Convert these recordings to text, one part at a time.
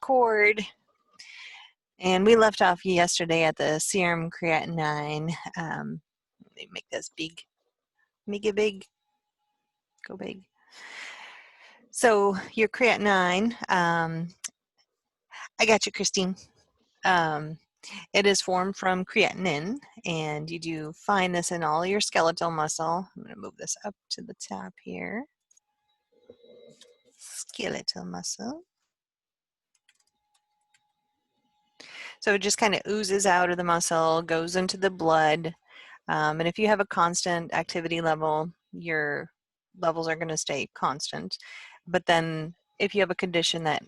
record. And we left off yesterday at the serum creatinine. Let me make this big. Make it big. Go big. So your creatinine, I got you, Christine. It is formed from creatinine, and you do find this in all your skeletal muscle. I'm going to move this up to the top here. Skeletal muscle. So it just kind of oozes out of the muscle, goes into the blood, and if you have a constant activity level, your levels are going to stay constant. But then if you have a condition that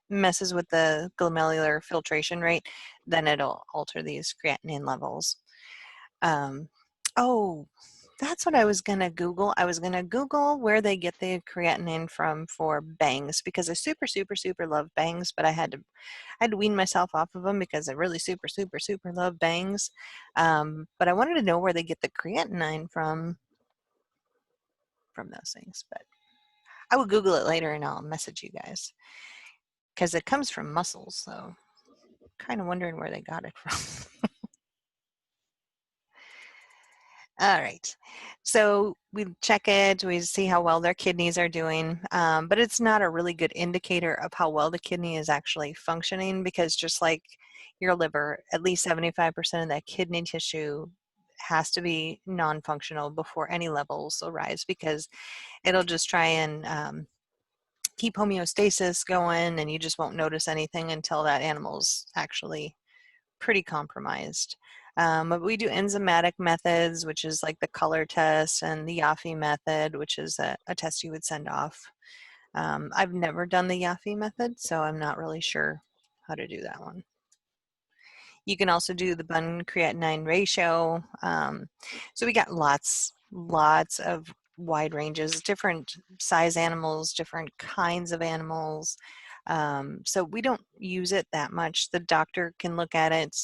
messes with the glomerular filtration rate, then it'll alter these creatinine levels. Oh, that's what I was going to Google. I was going to Google where they get the creatinine from for bangs, because I super love bangs, but I had to wean myself off of them because I really super love bangs. But I wanted to know where they get the creatinine from those things. But I will Google it later and I'll message you guys, because it comes from muscles. So kind of wondering where they got it from. All right, so we check it, we see how well their kidneys are doing, but it's not a really good indicator of how well the kidney is actually functioning, because just like your liver, at least 75% of that kidney tissue has to be non-functional before any levels arise, because it'll just try and keep homeostasis going, and you just won't notice anything until that animal's actually pretty compromised. But we do enzymatic methods, which is like the color test, and the Yafi method, which is a test you would send off. I've never done the Yafi method, so I'm not really sure how to do that one. You can also do the bun creatinine ratio. So we got lots of wide ranges, different size animals, different kinds of animals. So we don't use it that much. The doctor can look at it.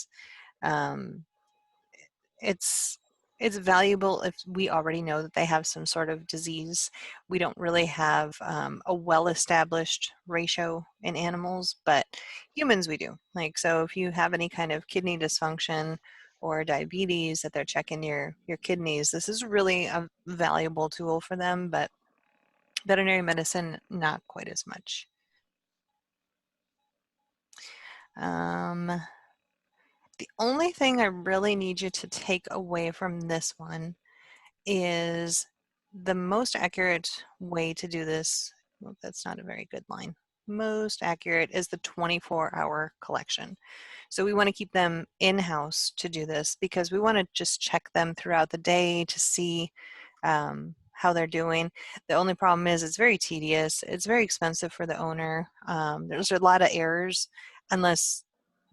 It's valuable if we already know that they have some sort of disease. We don't really have a well-established ratio in animals, but humans we do. Like, so if you have any kind of kidney dysfunction or diabetes that they're checking your kidneys, this is really a valuable tool for them, but veterinary medicine, not quite as much. The only thing I really need you to take away from this one is the most accurate way to do this. Well, that's not a very good line. Most accurate is the 24-hour collection. So we want to keep them in-house to do this, because we want to just check them throughout the day to see how they're doing. The only problem is it's very tedious. It's very expensive for the owner. There's a lot of errors unless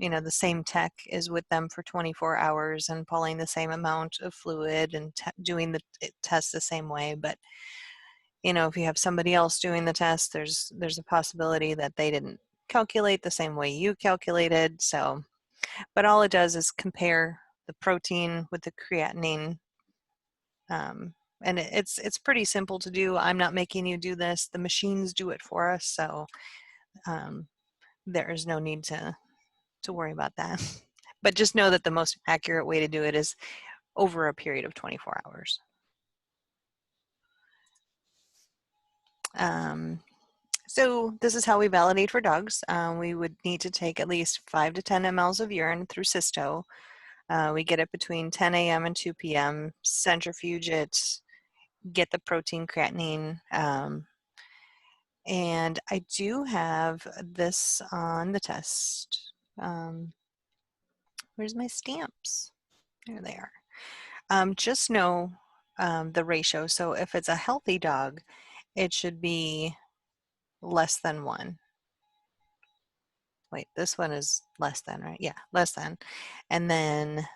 the same tech is with them for 24 hours and pulling the same amount of fluid and doing the test the same way. But if you have somebody else doing the test, there's a possibility that they didn't calculate the same way you calculated. So, but all it does is compare the protein with the creatinine. And it's pretty simple to do. I'm not making you do this. The machines do it for us. So there is no need to worry about that. But just know that the most accurate way to do it is over a period of 24 hours. So this is how we validate for dogs. We would need to take at least 5 to 10 mLs of urine through cysto. We get it between 10 a.m. and 2 p.m., centrifuge it, get the protein creatinine. And I do have this on the test. Where's my stamps? There they are. Just know the ratio. So if it's a healthy dog, it should be less than 1. Wait, this one is less than, right? Yeah, less than. And then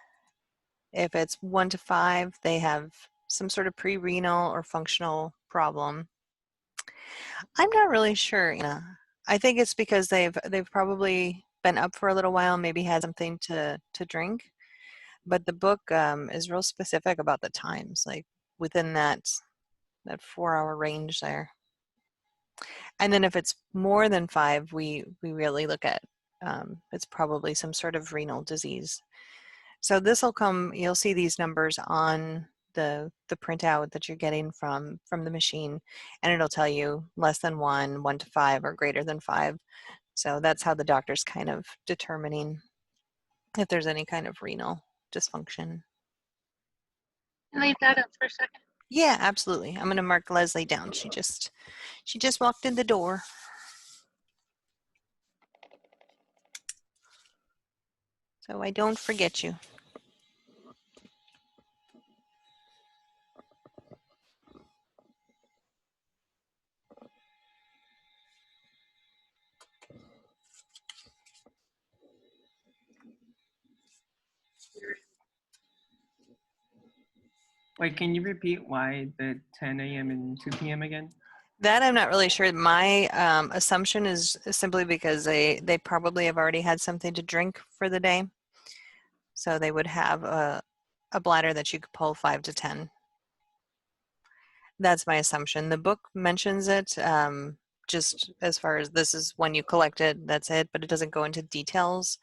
if it's 1 to 5, they have some sort of pre-renal or functional problem. I'm not really sure. I think it's because they've probably been up for a little while, maybe had something to drink. But the book is real specific about the times, like within that 4-hour range there. And then if it's more than 5, we really look at it's probably some sort of renal disease. So this will come, you'll see these numbers on the printout that you're getting from the machine, and it'll tell you less than 1, 1 to 5, or greater than 5. So that's how the doctor's kind of determining if there's any kind of renal dysfunction. Leave that up for a second. Yeah, absolutely. I'm going to mark Leslie down. She just walked in the door. So I don't forget you. Wait, can you repeat why the 10 a.m. and 2 p.m. again? That I'm not really sure. My assumption is simply because they probably have already had something to drink for the day. So they would have a bladder that you could pull 5 to 10. That's my assumption. The book mentions it just as far as this is when you collect it, that's it, but it doesn't go into details.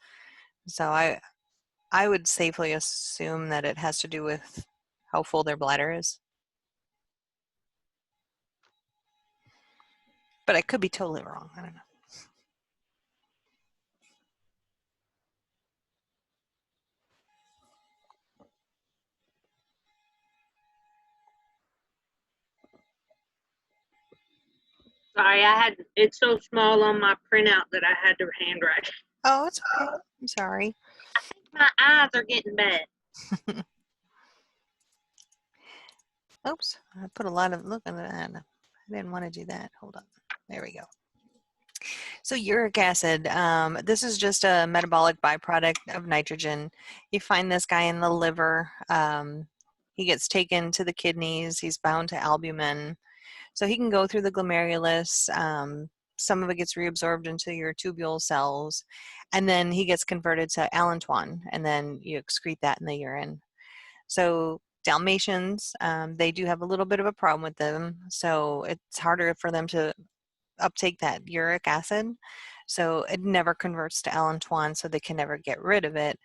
So I would safely assume that it has to do with how full their bladder is. But I could be totally wrong. I don't know. Sorry, it's so small on my printout that I had to handwrite. Oh, it's okay. I'm sorry. I think my eyes are getting bad. Oops, I put a lot of, look at that. I didn't want to do that. Hold on. There we go. So uric acid, this is just a metabolic byproduct of nitrogen. You find this guy in the liver. He gets taken to the kidneys. He's bound to albumin. So he can go through the glomerulus. Some of it gets reabsorbed into your tubule cells, and then he gets converted to allantoin, and then you excrete that in the urine. So Dalmatians, they do have a little bit of a problem with them. So it's harder for them to uptake that uric acid. So it never converts to allantoin, so they can never get rid of it.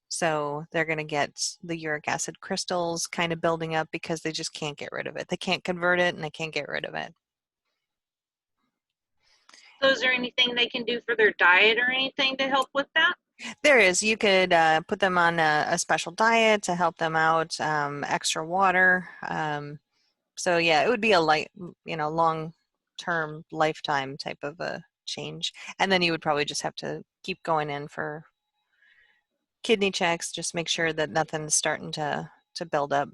So they're going to get the uric acid crystals kind of building up because they just can't get rid of it. They can't convert it and they can't get rid of it. So is there anything they can do for their diet or anything to help with that? There is. You could put them on a special diet to help them out, extra water. So yeah, it would be a long-term lifetime type of a change. And then you would probably just have to keep going in for kidney checks, just make sure that nothing's starting to build up.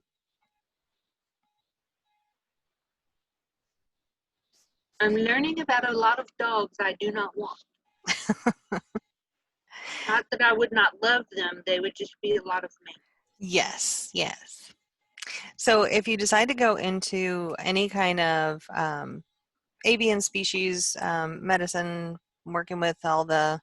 I'm learning about a lot of dogs I do not want. Not that I would not love them, they would just be a lot of me. Yes, yes. So if you decide to go into any kind of avian species medicine, working with all the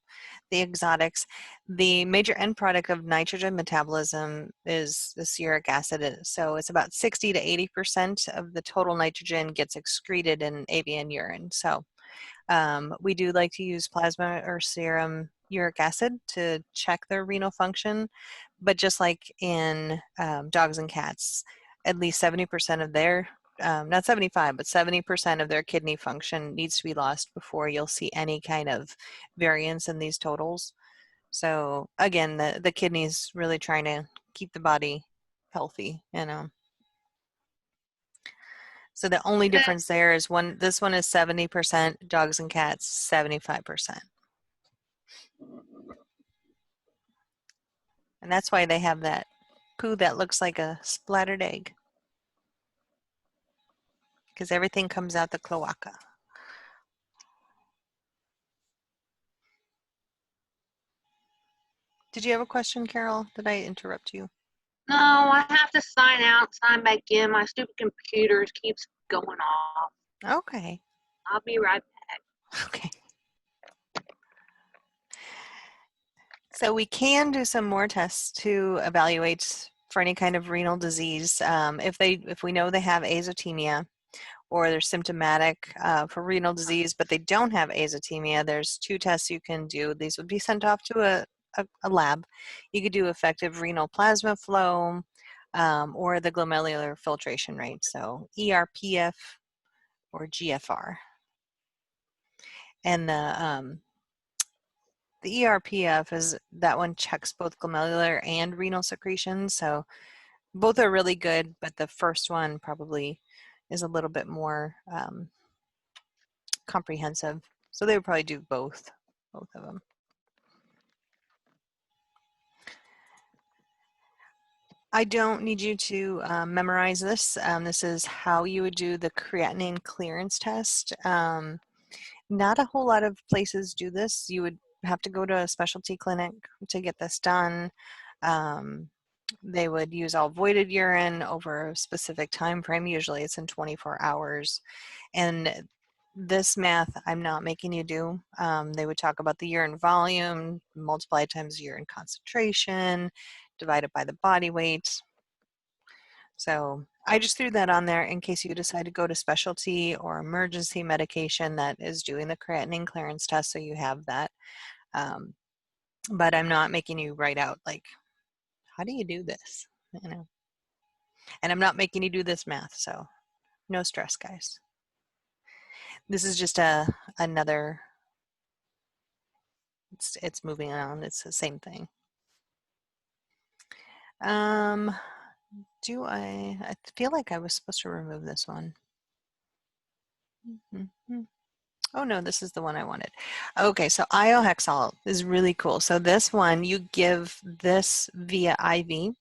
exotics, the major end product of nitrogen metabolism is the uric acid. So it's about 60 to 80% of the total nitrogen gets excreted in avian urine. So we do like to use plasma or serum uric acid to check their renal function, but just like in dogs and cats, at least 70% of their not 75, but 70% of their kidney function needs to be lost before you'll see any kind of variance in these totals. So again, the kidney's really trying to keep the body healthy, you know. So the only difference there is this one is 70%, dogs and cats 75%. And that's why they have that poo that looks like a splattered egg, because everything comes out the cloaca. Did you have a question, Carol? Did I interrupt you? No, I have to sign out, sign back in. My stupid computer keeps going off. Okay. I'll be right back. Okay. So we can do some more tests to evaluate for any kind of renal disease. If we know they have azotemia, or they're symptomatic for renal disease, but they don't have azotemia, there's 2 tests you can do. These would be sent off to a lab. You could do effective renal plasma flow or the glomerular filtration rate, so ERPF or GFR. And the ERPF is that one checks both glomerular and renal secretion, so both are really good, but the first one probably is a little bit more comprehensive. So they would probably do both of them. I don't need you to memorize this. This is how you would do the creatinine clearance test. Not a whole lot of places do this. You would have to go to a specialty clinic to get this done. They would use all voided urine over a specific time frame. Usually it's in 24 hours. And this math I'm not making you do. They would talk about the urine volume, multiply times urine concentration, divided by the body weight. So I just threw that on there in case you decide to go to specialty or emergency medication that is doing the creatinine clearance test, so you have that. But I'm not making you write out like, how do you do this? You know, and I'm not making you do this math, so no stress, guys. This is just another. It's moving on. It's the same thing. I feel like I was supposed to remove this one. Oh no, this is the one I wanted. Okay, so iohexol is really cool. So this one, you give this via IV.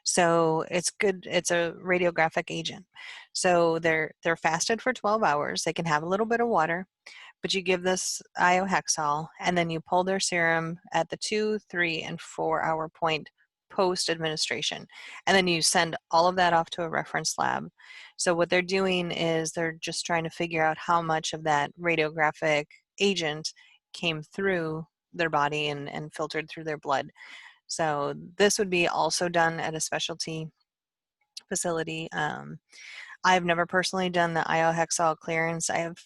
So it's good, it's a radiographic agent. So they're fasted for 12 hours. They can have a little bit of water, but you give this iohexol and then you pull their serum at the 2, 3, and 4 hour point post administration. And then you send all of that off to a reference lab. So what they're doing is they're just trying to figure out how much of that radiographic agent came through their body and filtered through their blood. So this would be also done at a specialty facility. I've never personally done the iohexol clearance. I have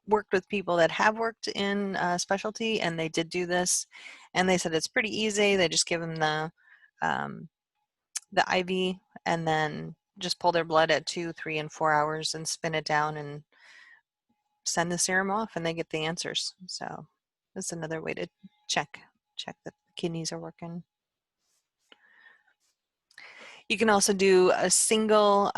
worked with people that have worked in specialty, and they did do this, and they said it's pretty easy. They just give them the IV and then just pull their blood at 2, 3, and 4 hours and spin it down and send the serum off, and they get the answers. So that's another way to check that the kidneys are working. You can also do a single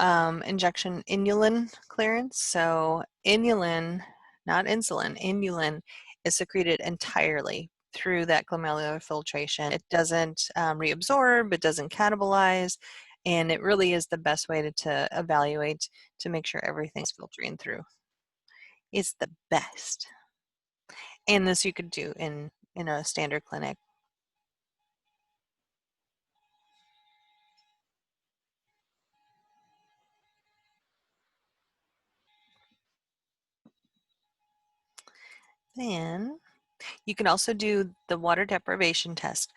injection inulin clearance. So inulin, not insulin, inulin is secreted entirely through that glomerular filtration. It doesn't reabsorb, it doesn't catabolize, and it really is the best way to evaluate to make sure everything's filtering through. It's the best. And this you could do in a standard clinic. Then you can also do the water deprivation test.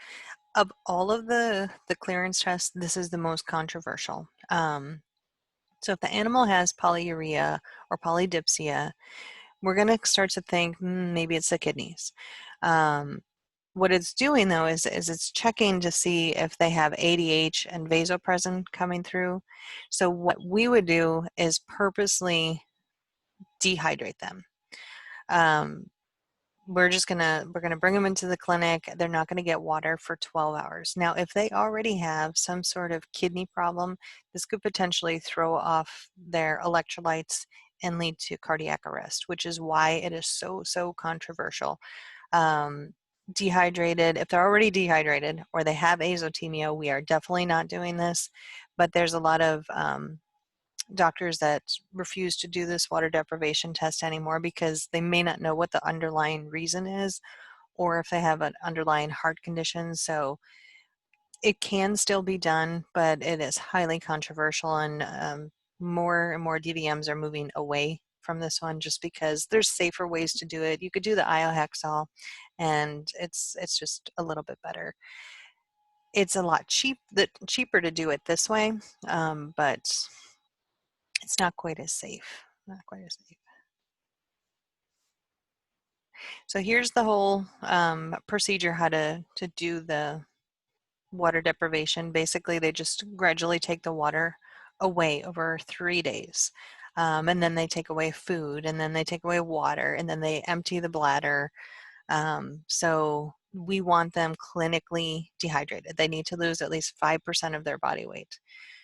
Of all of the clearance tests, this is the most controversial. So if the animal has polyuria or polydipsia, we're going to start to think maybe it's the kidneys. What it's doing though is it's checking to see if they have ADH and vasopressin coming through. So what we would do is purposely dehydrate them. We're gonna bring them into the clinic. They're not gonna get water for 12 hours. Now, if they already have some sort of kidney problem, this could potentially throw off their electrolytes and lead to cardiac arrest, which is why it is so controversial. Dehydrated, if they're already dehydrated or they have azotemia, we are definitely not doing this, but there's a lot of doctors that refuse to do this water deprivation test anymore because they may not know what the underlying reason is or if they have an underlying heart condition. So it can still be done, but it is highly controversial, and more and more DVMs are moving away from this one just because there's safer ways to do it. You could do the iohexol, and it's just a little bit better. It's a lot cheaper to do it this way, but It's not quite as safe. Not quite as safe. So here's the whole procedure how to do the water deprivation. Basically, they just gradually take the water away over 3 days. And then they take away food, and then they take away water, and then they empty the bladder. So we want them clinically dehydrated. They need to lose at least 5% of their body weight.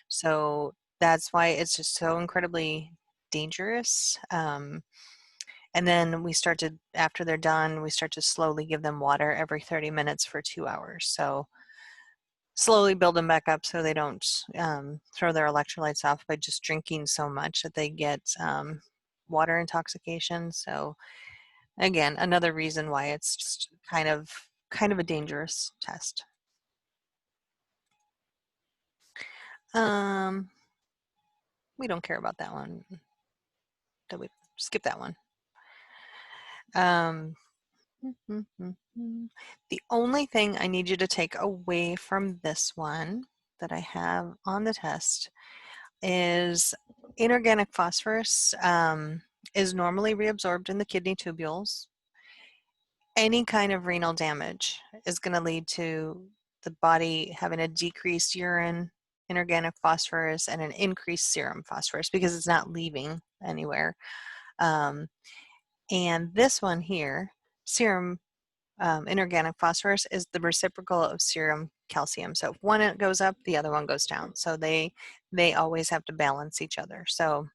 So that's why it's just so incredibly dangerous. And then we start to, after they're done, we start to slowly give them water every 30 minutes for 2 hours. So slowly build them back up so they don't throw their electrolytes off by just drinking so much that they get water intoxication. So again, another reason why it's just kind of a dangerous test. We don't care about that one. That we skip that one. The only thing I need you to take away from this one that I have on the test is inorganic phosphorus is normally reabsorbed in the kidney tubules. Any kind of renal damage is going to lead to the body having a decreased urine inorganic phosphorus and an increased serum phosphorus because it's not leaving anywhere. And this one here, serum inorganic phosphorus, is the reciprocal of serum calcium. So if one goes up, the other one goes down. So they always have to balance each other. So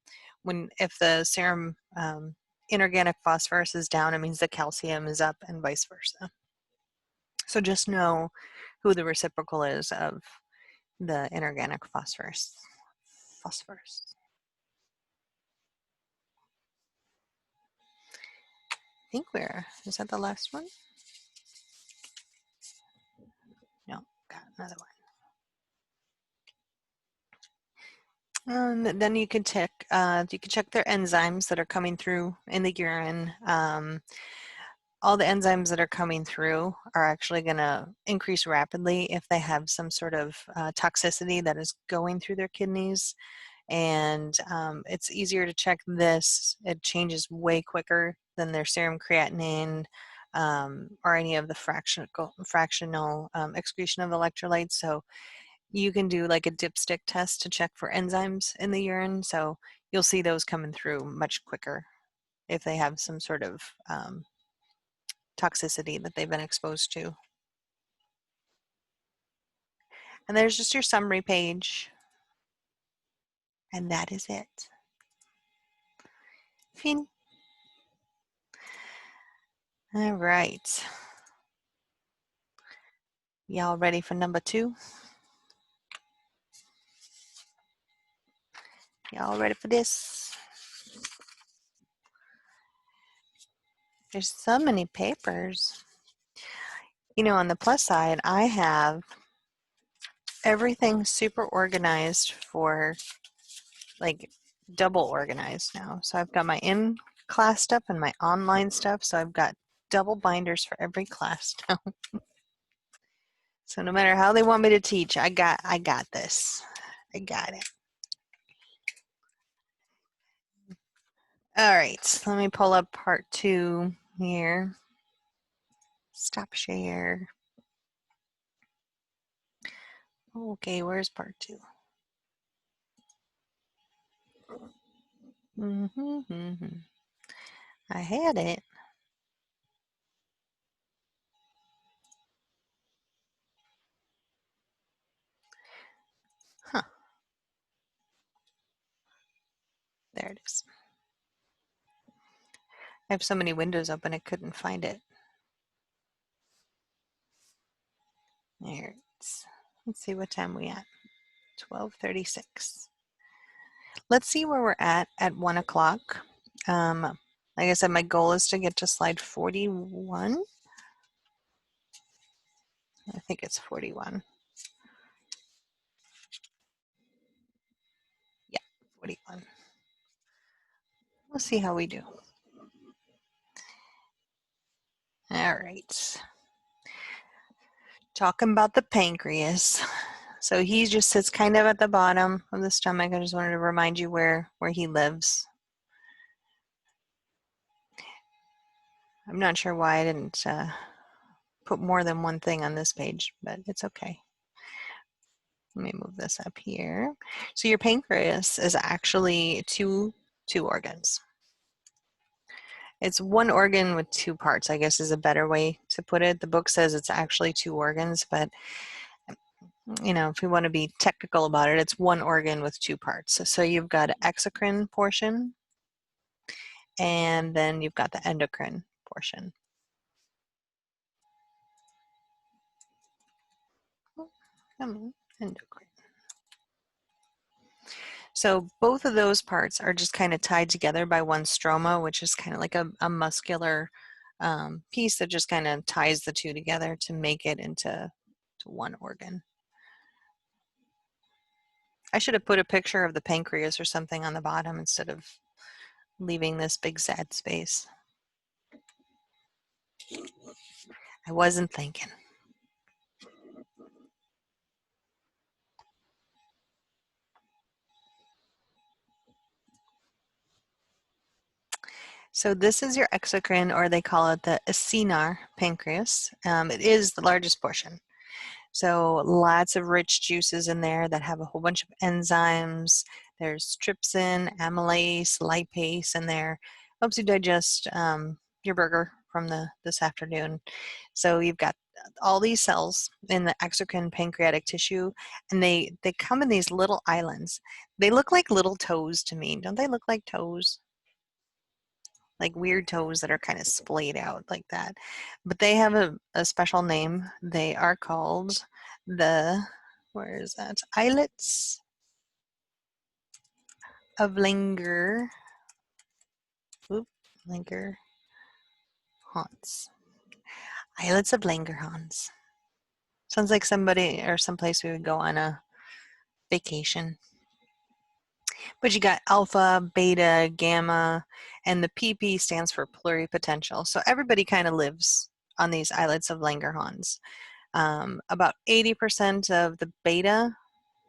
if the serum inorganic phosphorus is down, it means the calcium is up and vice versa. So just know who the reciprocal is of the inorganic phosphorus. I think is that the last one? No, got another one. And then you can check their enzymes that are coming through in the urine. All the enzymes that are coming through are actually going to increase rapidly if they have some sort of toxicity that is going through their kidneys. And it's easier to check this. It changes way quicker than their serum creatinine or any of the fractional excretion of electrolytes. So you can do like a dipstick test to check for enzymes in the urine. So you'll see those coming through much quicker if they have some sort of toxicity that they've been exposed to. And there's just your summary page. And that is it. Fin. All right. Y'all ready for number 2? Y'all ready for this? There's so many papers. You know, on the plus side, I have everything super organized for like double organized now. So I've got my in-class stuff and my online stuff. So I've got double binders for every class now. So no matter how they want me to teach, I got this. I got it. All right, let me pull up part 2 here. Stop share. Okay, where's part 2? I had it. Huh. There it is. I have so many windows open, I couldn't find it. There it is. Let's see what time we at. 12:36. Let's see where we're at 1 o'clock. Like I said, my goal is to get to slide 41. I think it's 41. Yeah, 41. We'll see how we do. All right. Talking about the pancreas. So he just sits kind of at the bottom of the stomach. I just wanted to remind you where he lives. I'm not sure why I didn't put more than one thing on this page, but it's okay. Let me move this up here. So your pancreas is actually two organs. It's one organ with two parts, I guess is a better way to put it. The book says it's actually two organs, but you know, if we want to be technical about it, it's one organ with two parts. So you've got an exocrine portion, and then you've got the endocrine portion. Endocrine. So both of those parts are just kind of tied together by one stroma, which is kind of like a muscular piece that just kind of ties the two together to make it into one organ. I should have put a picture of the pancreas or something on the bottom instead of leaving this big sad space. I wasn't thinking. So this is your exocrine, or they call it the acinar pancreas. It is the largest portion. So lots of rich juices in there that have a whole bunch of enzymes. There's trypsin, amylase, lipase in there. Helps you digest your burger from this afternoon. So you've got all these cells in the exocrine pancreatic tissue, and they come in these little islands. They look like little toes to me. Don't they look like toes? Like weird toes that are kind of splayed out like that. But they have a special name. They are called where is that? Islets of Langerhans. Islets of Langerhans. Sounds like somebody or someplace we would go on a vacation. But you got alpha, beta, gamma, and the PP stands for pluripotential. So everybody kind of lives on these islets of Langerhans. About 80% of the beta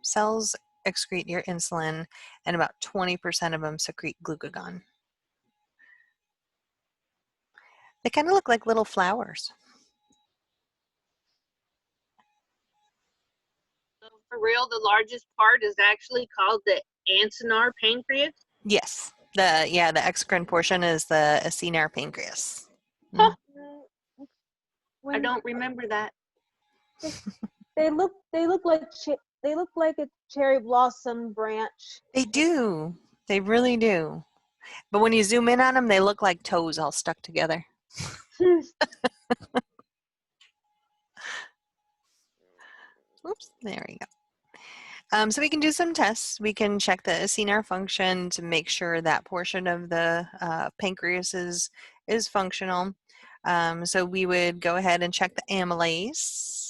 cells excrete your insulin, and about 20% of them secrete glucagon. They kind of look like little flowers. So for real, the largest part is actually called the acinar pancreas. Yes, the exocrine portion is the acinar pancreas. Huh. I When don't remember that. they look like a cherry blossom branch. They do. They really do. But when you zoom in on them, they look like toes all stuck together. Oops, there we go. So we can do some tests. We can check the acinar function to make sure that portion of the pancreas is functional. So we would go ahead and check the amylase.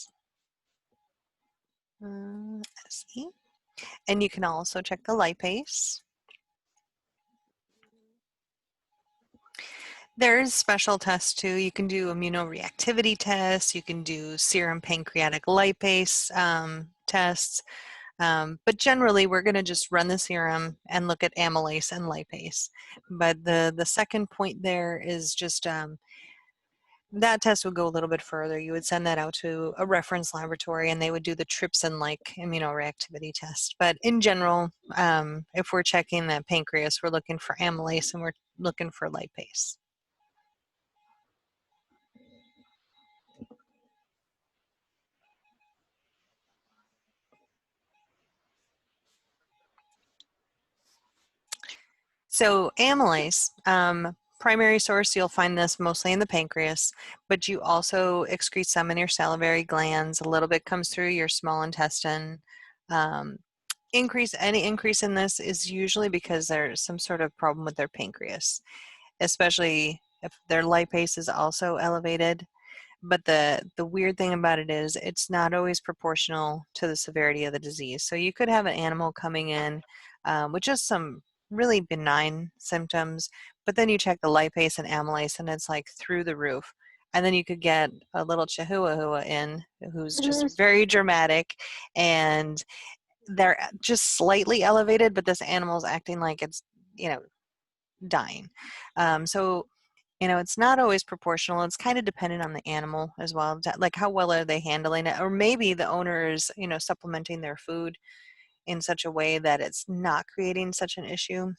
SE. And you can also check the lipase. There's special tests too. You can do immunoreactivity tests. You can do serum pancreatic lipase tests. But generally, we're going to just run the serum and look at amylase and lipase. But the second point there is just that test would go a little bit further. You would send that out to a reference laboratory, and they would do the trypsin-like immunoreactivity test. But in general, if we're checking the pancreas, we're looking for amylase and we're looking for lipase. So amylase, primary source, you'll find this mostly in the pancreas, but you also excrete some in your salivary glands. A little bit comes through your small intestine. Any increase in this is usually because there's some sort of problem with their pancreas, especially if their lipase is also elevated. But the weird thing about it is it's not always proportional to the severity of the disease. So you could have an animal coming in with just some really benign symptoms, but then you check the lipase and amylase and it's like through the roof. And then you could get a little Chihuahua in who's just Mhm. very dramatic, and they're just slightly elevated, but this animal's acting like it's, you know, dying. So, you know, it's not always proportional. It's kind of dependent on the animal as well. Like how well are they handling it? Or maybe the owner is, you know, supplementing their food in such a way that it's not creating such an issue.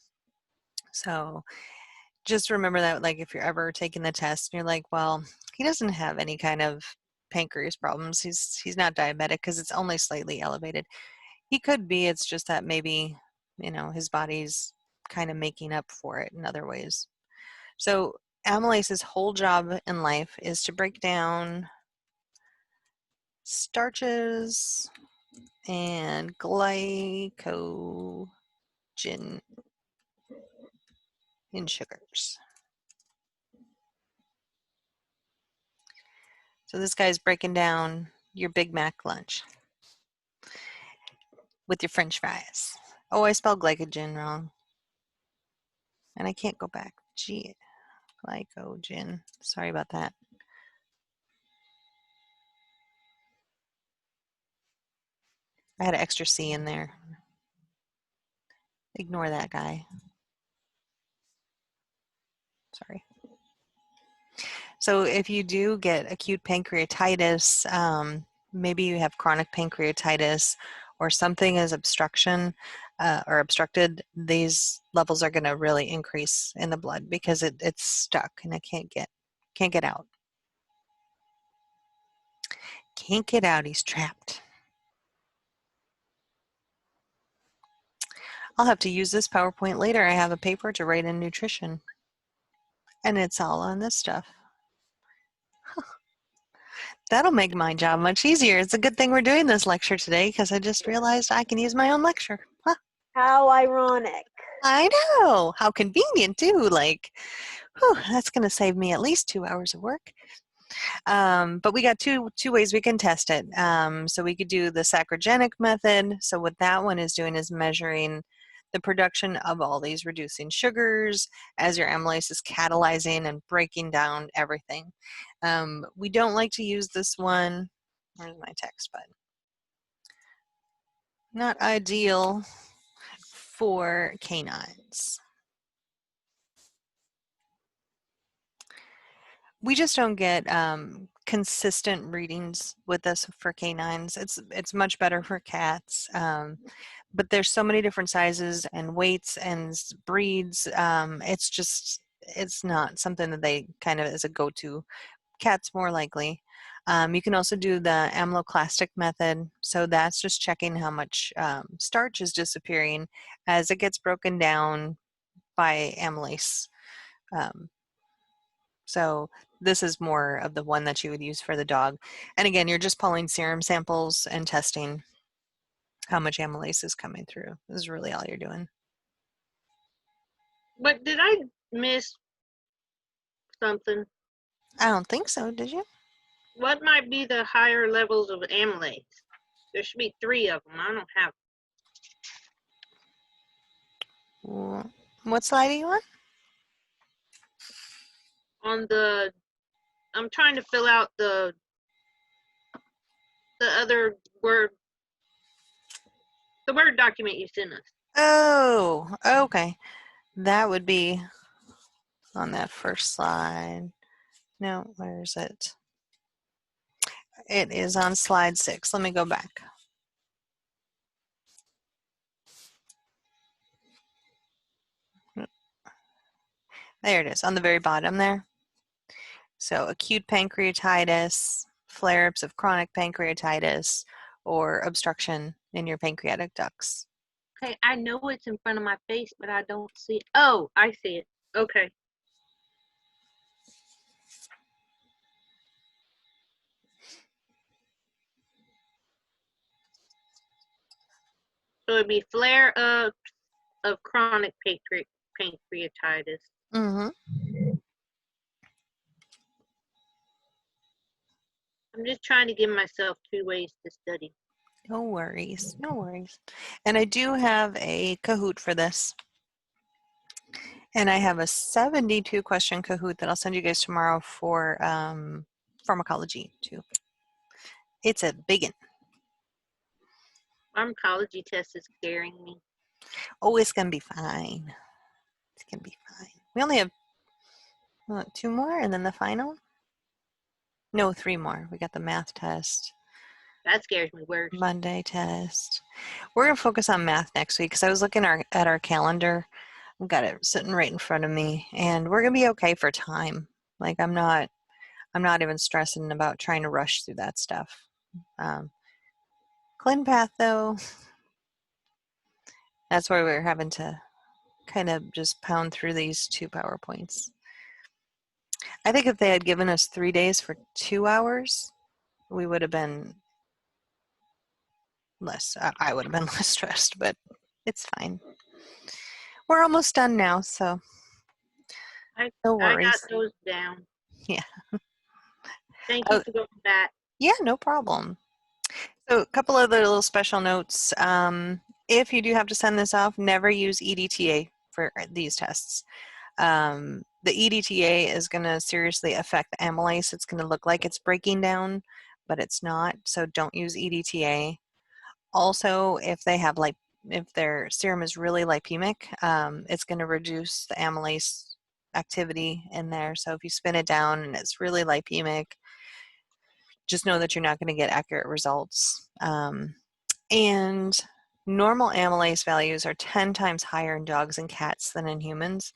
So just remember that, like, if you're ever taking the test and you're like, well, he doesn't have any kind of pancreas problems. He's not diabetic because it's only slightly elevated. He could be. It's just that maybe, you know, his body's kind of making up for it in other ways. So amylase's whole job in life is to break down starches and glycogen in sugars. So this guy's breaking down your Big Mac lunch with your French fries. Oh, I spelled glycogen wrong. And I can't go back. Gee, glycogen. Sorry about that. I had an extra C in there. Ignore that guy. Sorry. So if you do get acute pancreatitis, maybe you have chronic pancreatitis or something is obstruction or obstructed, these levels are going to really increase in the blood because it's stuck and it can't get out. Can't get out, he's trapped. I'll have to use this PowerPoint later. I have a paper to write in nutrition. And it's all on this stuff. That'll make my job much easier. It's a good thing we're doing this lecture today because I just realized I can use my own lecture. Huh. How ironic. I know. How convenient too. Like, whew, that's going to save me at least 2 hours of work. But we got two ways we can test it. So we could do the sacrogenic method. So what that one is doing is measuring the production of all these reducing sugars as your amylase is catalyzing and breaking down everything. We don't like to use this one. Where's my text button? Not ideal for canines. We just don't get consistent readings with this for canines. It's much better for cats, but there's so many different sizes and weights and breeds. It's not something that they kind of as a go-to. Cats more likely. You can also do the amyloclastic method. So that's just checking how much starch is disappearing as it gets broken down by amylase. So this is more of the one that you would use for the dog. And again, you're just pulling serum samples and testing how much amylase is coming through. This is really all you're doing. But did I miss something? I don't think so, did you? What might be the higher levels of amylase? There should be 3 of them. I don't have. What slide are you on? On the, I'm trying to fill out the other Word, the Word document you sent us. Oh, okay. That would be on that first slide. No, where is it? It is on slide 6. Let me go back. There it is, on the very bottom there. So acute pancreatitis, flare-ups of chronic pancreatitis, or obstruction in your pancreatic ducts. Okay, I know it's in front of my face, but I don't see it. Oh, I see it. Okay. So it'd be flare-ups of chronic pancreatitis. Mm-hmm. I'm just trying to give myself 2 ways to study. No worries, no worries. And I do have a Kahoot for this. And I have a 72 question Kahoot that I'll send you guys tomorrow for pharmacology too. It's a big one. Pharmacology test is scaring me. Oh, it's gonna be fine. It's gonna be fine. We only have what, 2 more and then the final? No, 3 more. We got the math test, That scares me worse. Monday test. We're gonna focus on math next week because I was looking at our calendar. I've got it sitting right in front of me, and we're gonna be okay for time. Like I'm not even stressing about trying to rush through that stuff. ClinPath though, that's where we're having to kind of just pound through these 2 PowerPoints. I think if they had given us 3 days for 2 hours, we would have been less, I would have been less stressed, but it's fine. We're almost done now, so no I got worries. those down. Yeah. Thank Oh. you for going with that. Yeah, no problem. So a couple of the little special notes. If you do have to send this off, never use EDTA for these tests. The EDTA is going to seriously affect the amylase. It's going to look like it's breaking down, but it's not. So don't use EDTA. Also, if they have if their serum is really lipemic, it's going to reduce the amylase activity in there. So if you spin it down and it's really lipemic, just know that you're not going to get accurate results. And normal amylase values are 10 times higher in dogs and cats than in humans.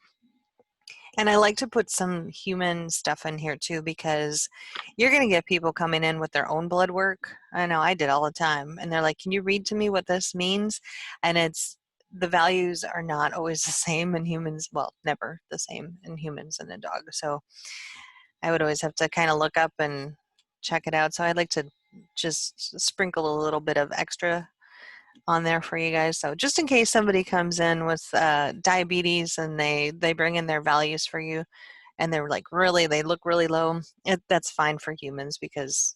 And I like to put some human stuff in here too, because you're going to get people coming in with their own blood work. I know I did all the time. And they're like, can you read to me what this means? And the values are not always the same in humans. Well, never the same in humans and in dogs. So I would always have to kind of look up and check it out. So I'd like to just sprinkle a little bit of extra on there for you guys. So just in case somebody comes in with diabetes and they bring in their values for you and they're like they look really low, that's fine for humans because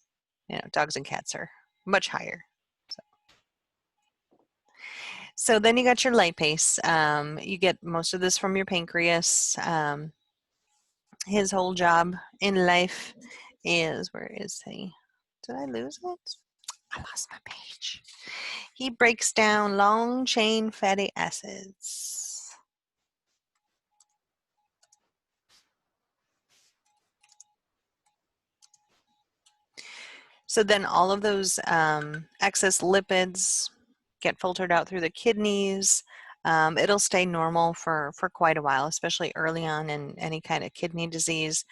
dogs and cats are much higher. So then you got your lipase. You get most of this from your pancreas. His whole job in life is, where is he? Did I lose it? I lost my page. He breaks down long chain fatty acids. So then all of those excess lipids get filtered out through the kidneys. It'll stay normal for quite a while, especially early on in any kind of kidney disease.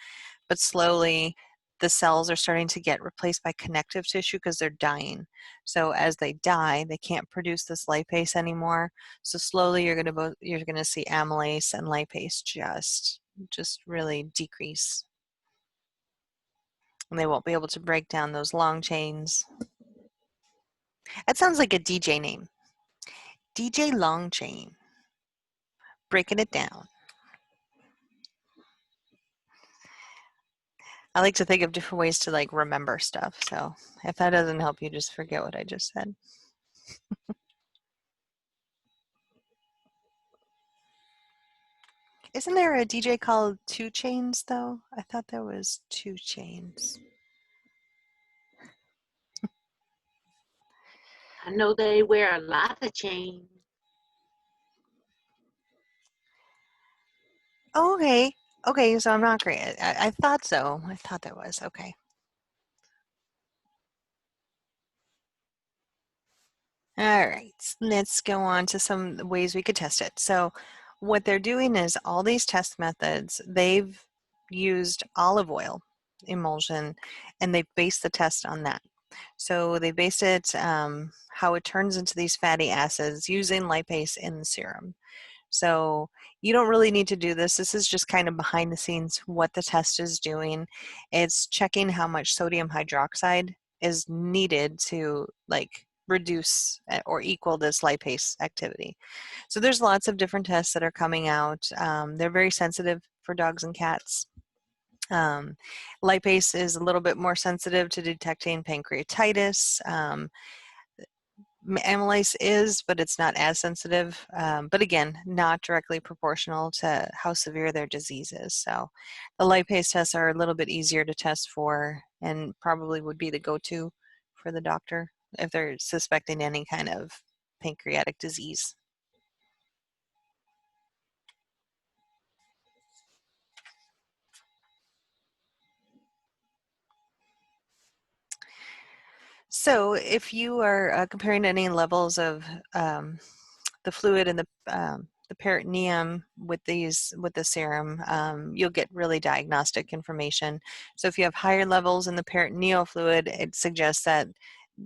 But slowly, the cells are starting to get replaced by connective tissue because they're dying. So as they die, they can't produce this lipase anymore. So slowly, you're gonna see amylase and lipase just really decrease, and they won't be able to break down those long chains. That sounds like a DJ name. DJ Long Chain. Breaking it down. I like to think of different ways to remember stuff. So if that doesn't help you, just forget what I just said. Isn't there a DJ called 2 Chains though? I thought there was 2 Chains. I know they wear a lot of chains. Okay. Okay, so I'm not great. I thought so. I thought there was. Okay. All right, let's go on to some ways we could test it. So what they're doing is all these test methods, they've used olive oil emulsion and they've based the test on that. So they based it how it turns into these fatty acids using lipase in the serum. So you don't really need to do this. This is just kind of behind the scenes what the test is doing. It's checking how much sodium hydroxide is needed to reduce or equal this lipase activity. So there's lots of different tests that are coming out. They're very sensitive for dogs and cats. Lipase is a little bit more sensitive to detecting pancreatitis. amylase is, but it's not as sensitive. But again, not directly proportional to how severe their disease is. So the lipase tests are a little bit easier to test for and probably would be the go-to for the doctor if they're suspecting any kind of pancreatic disease. So if you are comparing any levels of the fluid in the peritoneum with the serum, you'll get really diagnostic information. So if you have higher levels in the peritoneal fluid, it suggests that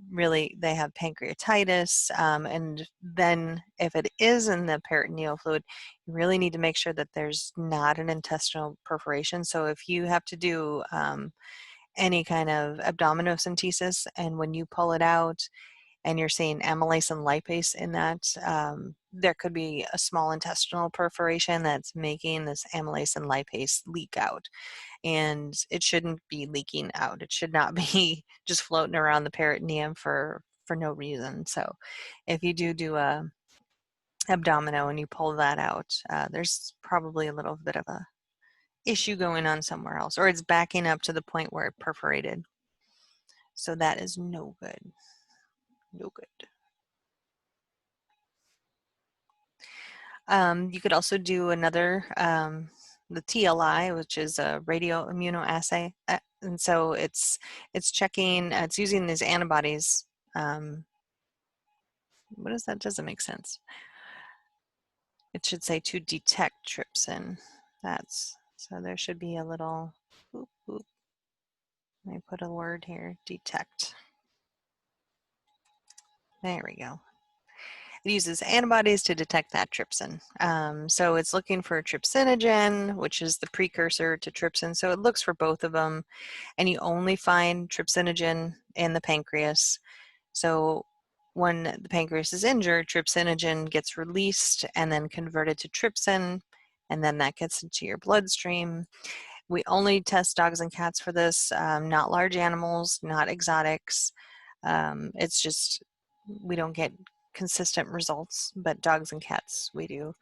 really they have pancreatitis. And then if it is in the peritoneal fluid, you really need to make sure that there's not an intestinal perforation. So if you have to do any kind of abdominocentesis, and when you pull it out and you're seeing amylase and lipase in that, there could be a small intestinal perforation that's making this amylase and lipase leak out. And it shouldn't be leaking out. It should not be just floating around the peritoneum for no reason. So if you do a abdomino and you pull that out, there's probably a little bit of a issue going on somewhere else, or it's backing up to the point where it perforated. So that is no good. No good. You could also do another, the TLI, which is a radioimmunoassay. And so it's checking, it's using these antibodies. What is that? Doesn't make sense. It should say to detect trypsin. So there should be a little, oop, oop. Let me put a word here, detect. There we go. It uses antibodies to detect that trypsin. So it's looking for trypsinogen, which is the precursor to trypsin. So it looks for both of them, and you only find trypsinogen in the pancreas. So when the pancreas is injured, trypsinogen gets released and then converted to trypsin, and then that gets into your bloodstream. We only test dogs and cats for this, not large animals, not exotics. It's just, we don't get consistent results, but dogs and cats we do.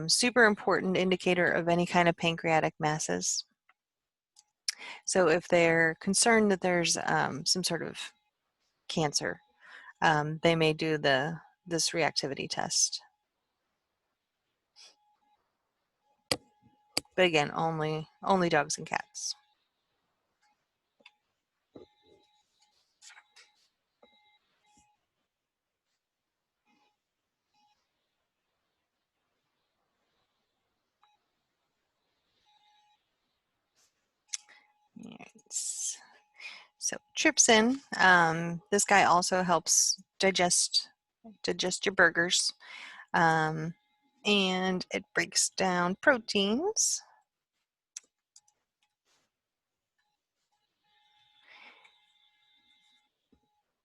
Super important indicator of any kind of pancreatic masses. So if they're concerned that there's some sort of cancer, they may do this reactivity test. But again, only dogs and cats. Yes. So trypsin, this guy also helps digest your burgers, and it breaks down proteins.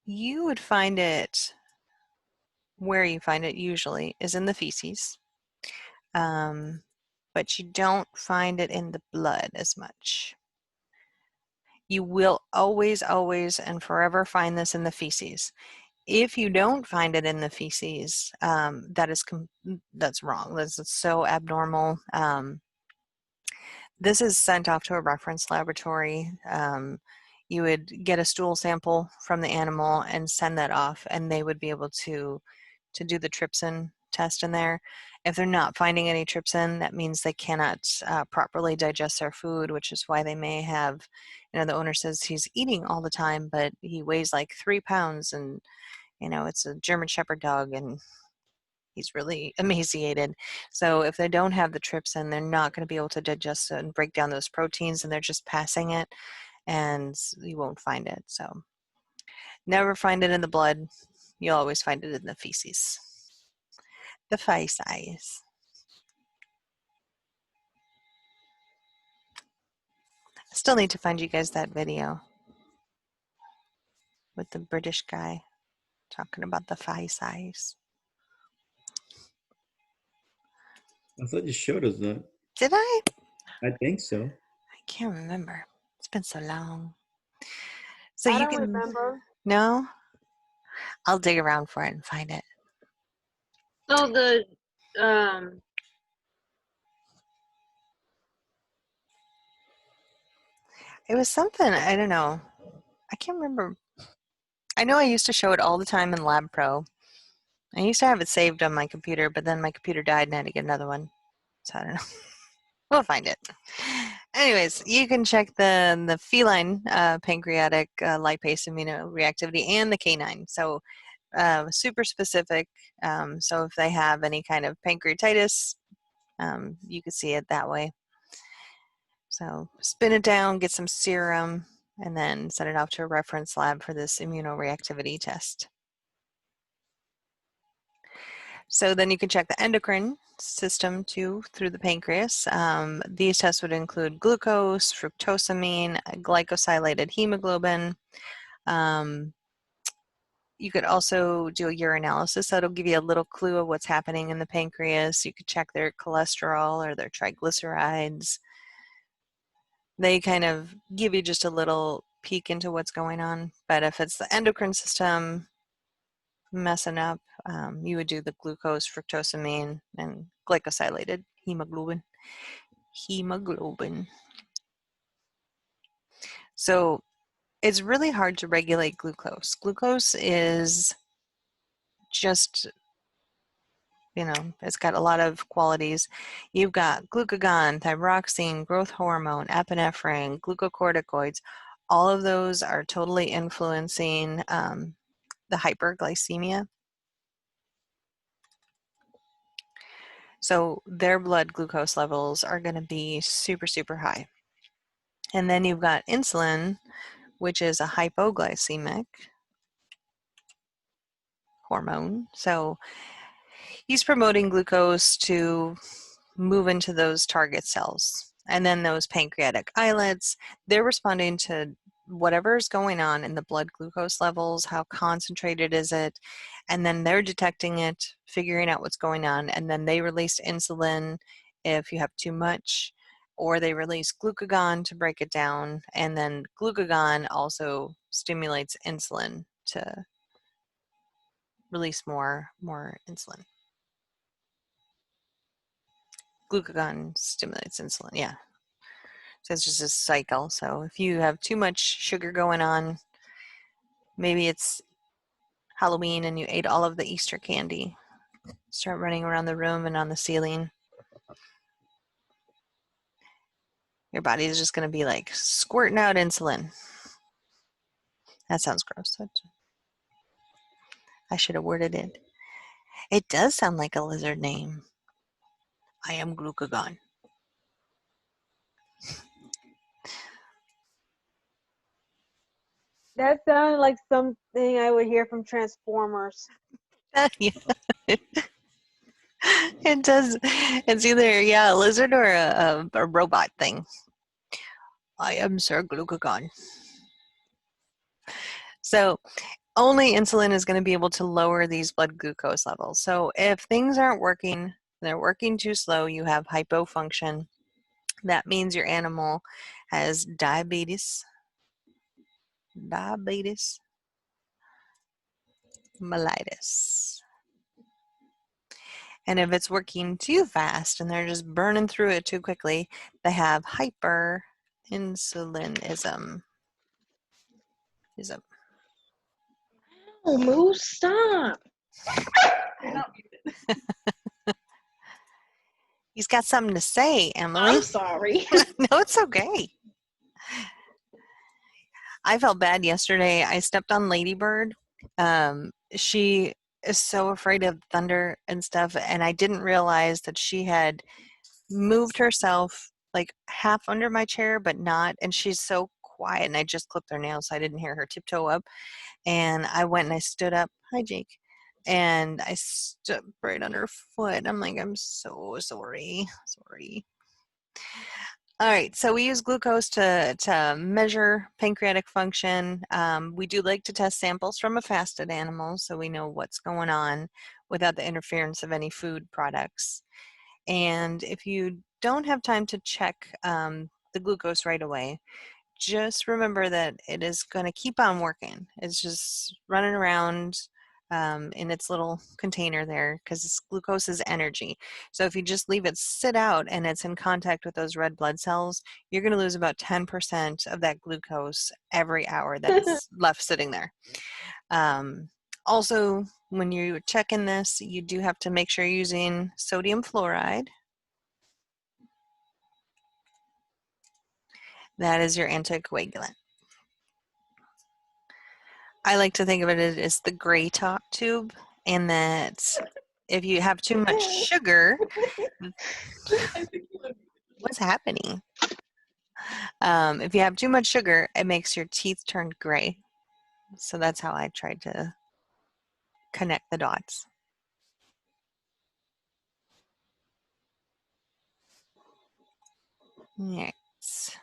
You would find it, where you find it usually is in the feces, but you don't find it in the blood as much. You will always, and forever find this in the feces. If you don't find it in the feces, that's wrong. That's so abnormal. This is sent off to a reference laboratory. You would get a stool sample from the animal and send that off, and they would be able to do the trypsin test in there. If they're not finding any trypsin, that means they cannot properly digest their food, which is why they may have, the owner says he's eating all the time, but he weighs like 3 pounds, and it's a German Shepherd dog, and he's really emaciated. So if they don't have the trypsin, they're not going to be able to digest it and break down those proteins, and they're just passing it, and you won't find it. So never find it in the blood. You'll always find it in the feces. The feces. I still need to find you guys that video with the British guy talking about the feces. I thought you showed us that. Did I? I think so. I can't remember. It's been so long. So I you don't can remember. No? I'll dig around for it and find it. So the um It was something, I don't know. I can't remember. I know I used to show it all the time in Lab Pro. I used to have it saved on my computer, but then my computer died and I had to get another one. So I don't know. We'll find it. Anyways, you can check the feline pancreatic lipase immunoreactivity and the canine. So super specific. So if they have any kind of pancreatitis, you can see it that way. So spin it down, get some serum, and then send it off to a reference lab for this immunoreactivity test. So then you can check the endocrine system too through the pancreas. These tests would include glucose, fructosamine, glycosylated hemoglobin. You could also do a urinalysis. That'll give you a little clue of what's happening in the pancreas. You could check their cholesterol or their triglycerides. They kind of give you just a little peek into what's going on. But if it's the endocrine system messing up, you would do the glucose, fructosamine, and glycosylated hemoglobin. So it's really hard to regulate glucose. Glucose is just, it's got a lot of qualities. You've got glucagon, thyroxine, growth hormone, epinephrine, glucocorticoids. All of those are totally influencing the hyperglycemia. So their blood glucose levels are going to be super, super high. And then you've got insulin, which is a hypoglycemic hormone. So he's promoting glucose to move into those target cells. And then those pancreatic islets, they're responding to whatever's going on in the blood glucose levels, how concentrated is it, and then they're detecting it, figuring out what's going on, and then they release insulin if you have too much, or they release glucagon to break it down, and then glucagon also stimulates insulin to release more insulin. Glucagon stimulates insulin, yeah. So it's just a cycle. So if you have too much sugar going on, maybe it's Halloween and you ate all of the Easter candy, start running around the room and on the ceiling. Your body is just going to be like squirting out insulin. That sounds gross. I should have worded it. It does sound like a lizard name. I am glucagon. That sounded like something I would hear from Transformers. Yeah. It does. It's either, a lizard or a robot thing. I am Sir Glucagon. So only insulin is going to be able to lower these blood glucose levels. So if things aren't working, they're working too slow, you have hypofunction. That means your animal has diabetes mellitus. And if it's working too fast and they're just burning through it too quickly, they have hyperinsulinism. oh, Moose, stop. He's got something to say, Emily. I'm sorry. No, it's okay. I felt bad yesterday. I stepped on Ladybird. She is so afraid of thunder and stuff, and I didn't realize that she had moved herself like half under my chair, but not. And she's so quiet, and I just clipped her nails, so I didn't hear her tiptoe up. And I went and I stood up. Hi, Jake. And I stood right on her foot. I'm like, I'm so sorry. All right, so we use glucose to measure pancreatic function. We do like to test samples from a fasted animal so we know what's going on without the interference of any food products. And if you don't have time to check the glucose right away, just remember that it is going to keep on working. It's just running around in its little container there because glucose is energy. So if you just leave it sit out and it's in contact with those red blood cells, you're going to lose about 10% of that glucose every hour that it's left sitting there. Also, when you're checking this, you do have to make sure you're using sodium fluoride. That is your anticoagulant. I like to think of it as the gray top tube, and that if you have too much sugar, what's happening? If you have too much sugar, it makes your teeth turn gray. So that's how I tried to connect the dots. Right. So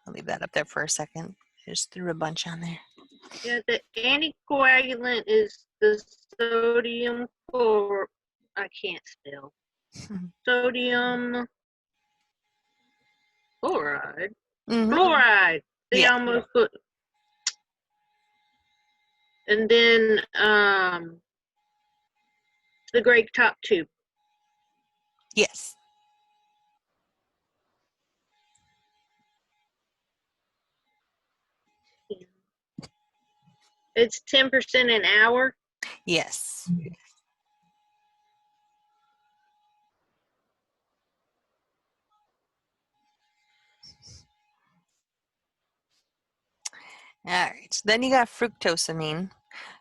I'll leave that up there for a second. I just threw a bunch on there. Yeah, the anticoagulant is the sodium chlor. I can't spell. Sodium chloride. Mhm. Fluoride. They Yeah. almost put. And then the gray top tube. Yes. It's 10% an hour. Yes. All right. Then you got fructosamine.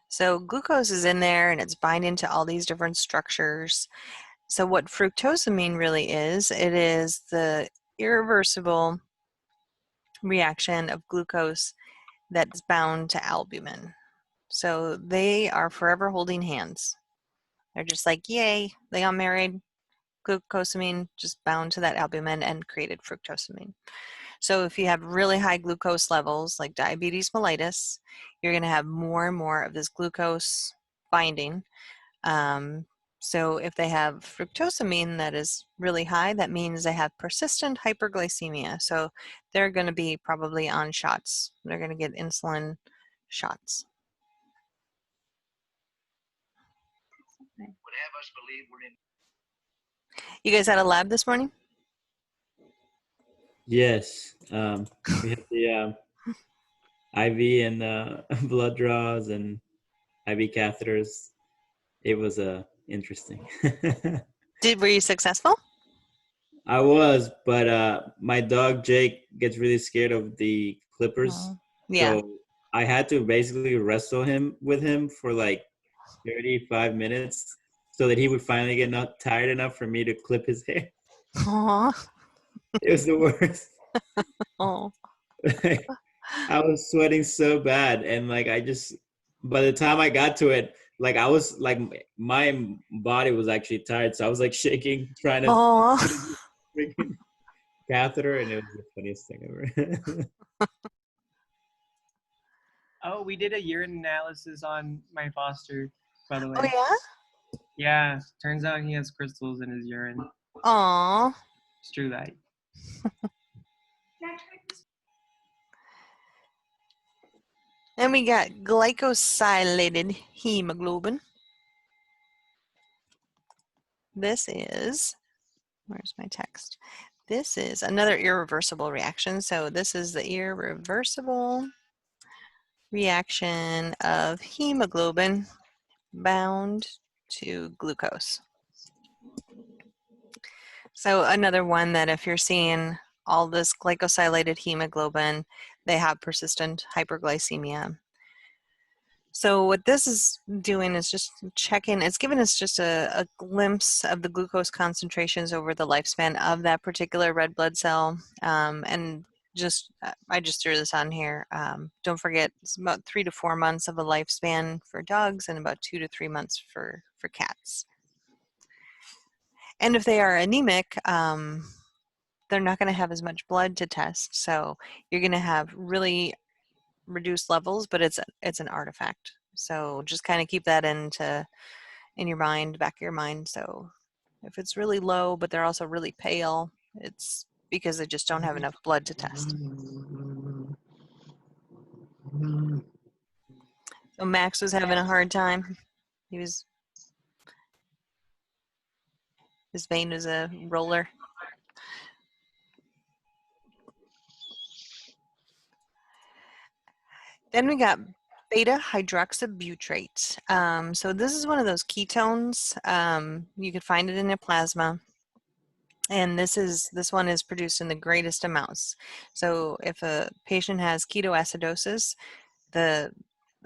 So glucose is in there and it's binding to all these different structures. So what fructosamine really is, it is the irreversible reaction of glucose that's bound to albumin. So they are forever holding hands. They're just like, yay, they got married. Glucosamine just bound to that albumin and created fructosamine. So if you have really high glucose levels, like diabetes mellitus, you're going to have more and more of this glucose binding. So if they have fructosamine that is really high, that means they have persistent hyperglycemia. So they're going to be probably on shots. They're going to get insulin shots. You guys had a lab this morning? Yes. We had the IV and blood draws and IV catheters. It was interesting. Were you successful? I was, but my dog Jake gets really scared of the clippers. Oh, yeah. So I had to basically wrestle with him for like 35 minutes so that he would finally get not tired enough for me to clip his hair. Aw. It was the worst. Oh. I was sweating so bad, and like by the time I got to it, like I was like my body was actually tired, so I was like shaking, trying to Oh. freaking catheter, and it was the funniest thing ever. Oh, we did a urine analysis on my foster, by the way. Oh yeah? Yeah, turns out he has crystals in his urine. Aw. It's true that. Then we got glycosylated hemoglobin. This is, where's my text? This is another irreversible reaction. So this is the irreversible reaction of hemoglobin bound to glucose. So another one that if you're seeing all this glycosylated hemoglobin, they have persistent hyperglycemia. So what this is doing is just checking, it's giving us just a glimpse of the glucose concentrations over the lifespan of that particular red blood cell. And just, I just threw this on here. Don't forget, it's about 3 to 4 months of a lifespan for dogs and about 2 to 3 months for cats. And if they are anemic, they're not going to have as much blood to test. So you're going to have really reduced levels, but it's an artifact. So just kind of keep that in your mind, back of your mind. So if it's really low, but they're also really pale, it's because they just don't have enough blood to test. So Max was having a hard time. His vein was a roller. Then we got beta hydroxybutyrate. So this is one of those ketones. You could find it in a plasma. And this one is produced in the greatest amounts. So if a patient has ketoacidosis, the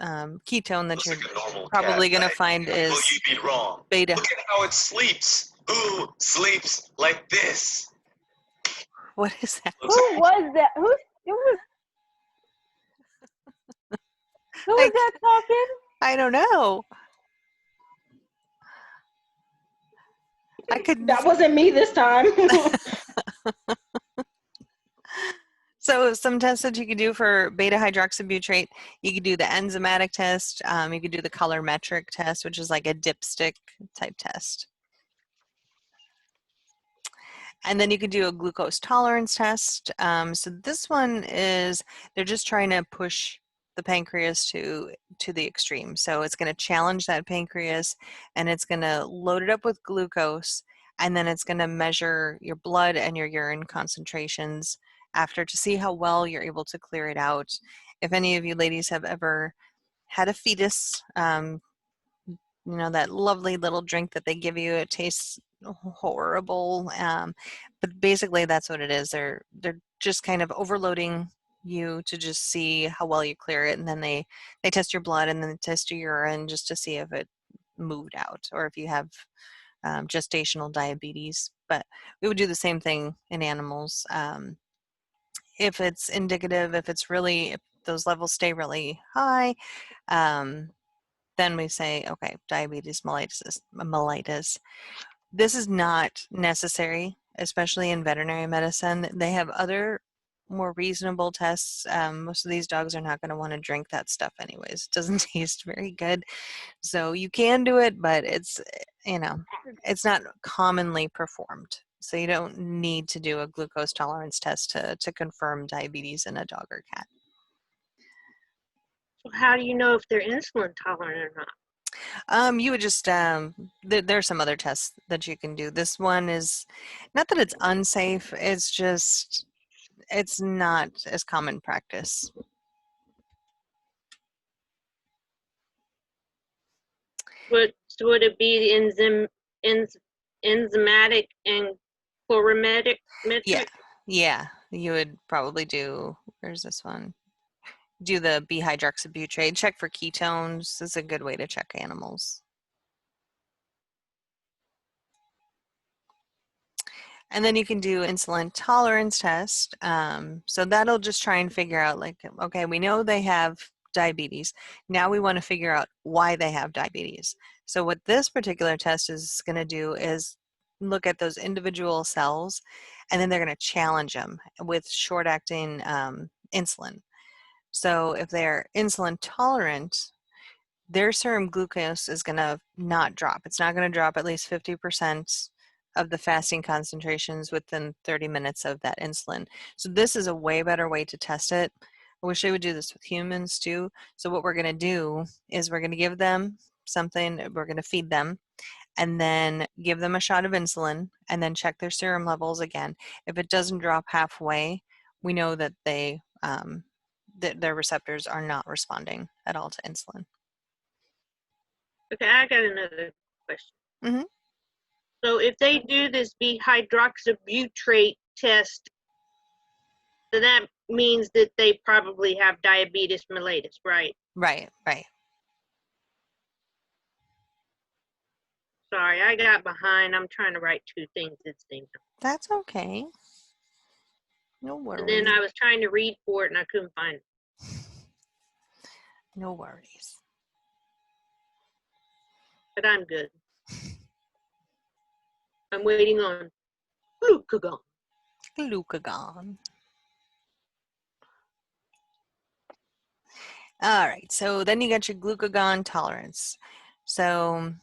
ketone that Looks you're like a normal probably cat, going to right? find Well, is you'd be wrong. beta. Look at how it sleeps. Ooh, sleeps like this. What is that? Looks Who was that? Who was Like- that talking? I don't know. I could. That wasn't me this time. So some tests that you could do for beta hydroxybutyrate, you could do the enzymatic test. You could do the colorimetric test, which is like a dipstick type test. And then you could do a glucose tolerance test. So this one is, they're just trying to push the pancreas to the extreme. So it's going to challenge that pancreas, and it's going to load it up with glucose, and then it's going to measure your blood and your urine concentrations after to see how well you're able to clear it out. If any of you ladies have ever had a fetus, you know, that lovely little drink that they give you, it tastes horrible, but basically that's what it is. They're just kind of overloading you to just see how well you clear it, and then they test your blood and then they test your urine just to see if it moved out or if you have gestational diabetes. But we would do the same thing in animals. If it's indicative, if those levels stay really high, then we say, okay, diabetes mellitus. This is not necessary, especially in veterinary medicine. They have other more reasonable tests. Most of these dogs are not going to want to drink that stuff anyways. It doesn't taste very good. So you can do it, but it's, you know, it's not commonly performed. So you don't need to do a glucose tolerance test to confirm diabetes in a dog or cat. So how do you know if they're insulin tolerant or not? You would just, there are some other tests that you can do. This one is, not that it's unsafe, it's just, it's not as common practice. Would it be the enzymatic and colorimetric? Yeah, you would probably do, where's this one? Do the B-hydroxybutyrate. Check for ketones. This is a good way to check animals. And then you can do insulin tolerance test. So that'll just try and figure out, like, okay, we know they have diabetes. Now we want to figure out why they have diabetes. So what this particular test is going to do is look at those individual cells, and then they're going to challenge them with short-acting insulin. So if they're insulin tolerant, their serum glucose is going to not drop. It's not going to drop at least 50% of the fasting concentrations within 30 minutes of that insulin. So this is a way better way to test it. I wish they would do this with humans too. So what we're going to do is we're going to give them something, we're going to feed them, and then give them a shot of insulin, and then check their serum levels again. If it doesn't drop halfway, we know that their receptors are not responding at all to insulin. Okay, I got another question. Mhm. So if they do this B-hydroxybutyrate test, then that means that they probably have diabetes mellitus, right? Right. Sorry, I got behind. I'm trying to write two things at the same time. That's okay. No And worries. then I was trying to read for it and I couldn't find it. No worries. But I'm good. I'm waiting on glucagon. Glucagon. All right, so then you got your glucagon tolerance. So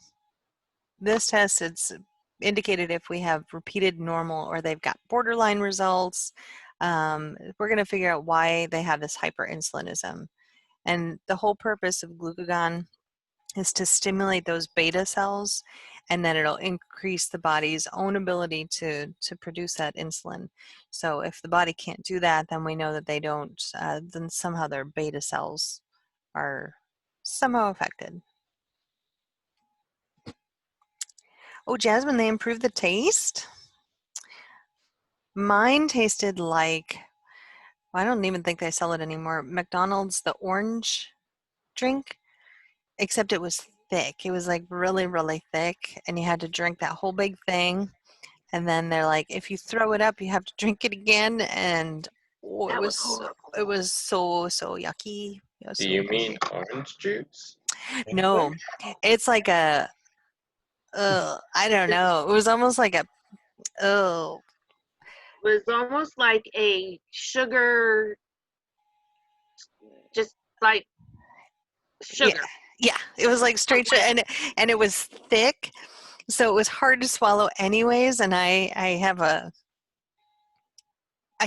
this test, it's indicated if we have repeated normal or they've got borderline results. We're going to figure out why they have this hyperinsulinism. And the whole purpose of glucagon is to stimulate those beta cells, and then it'll increase the body's own ability to produce that insulin. So if the body can't do that, then we know that they don't, then somehow their beta cells are somehow affected. Oh, Jasmine, they improved the taste? Mine tasted like, I don't even think they sell it anymore, McDonald's, the orange drink, except it was thick. It was like really, really thick, and you had to drink that whole big thing. And then they're like, if you throw it up, you have to drink it again. And oh, That was horrible. it was so yucky. It was Do so you yucky. mean orange juice? No, it's like a, I don't know. It was almost like a, oh, Was almost like a sugar, just like sugar. yeah. It was like straight sugar, and it was thick, so it was hard to swallow anyways. And I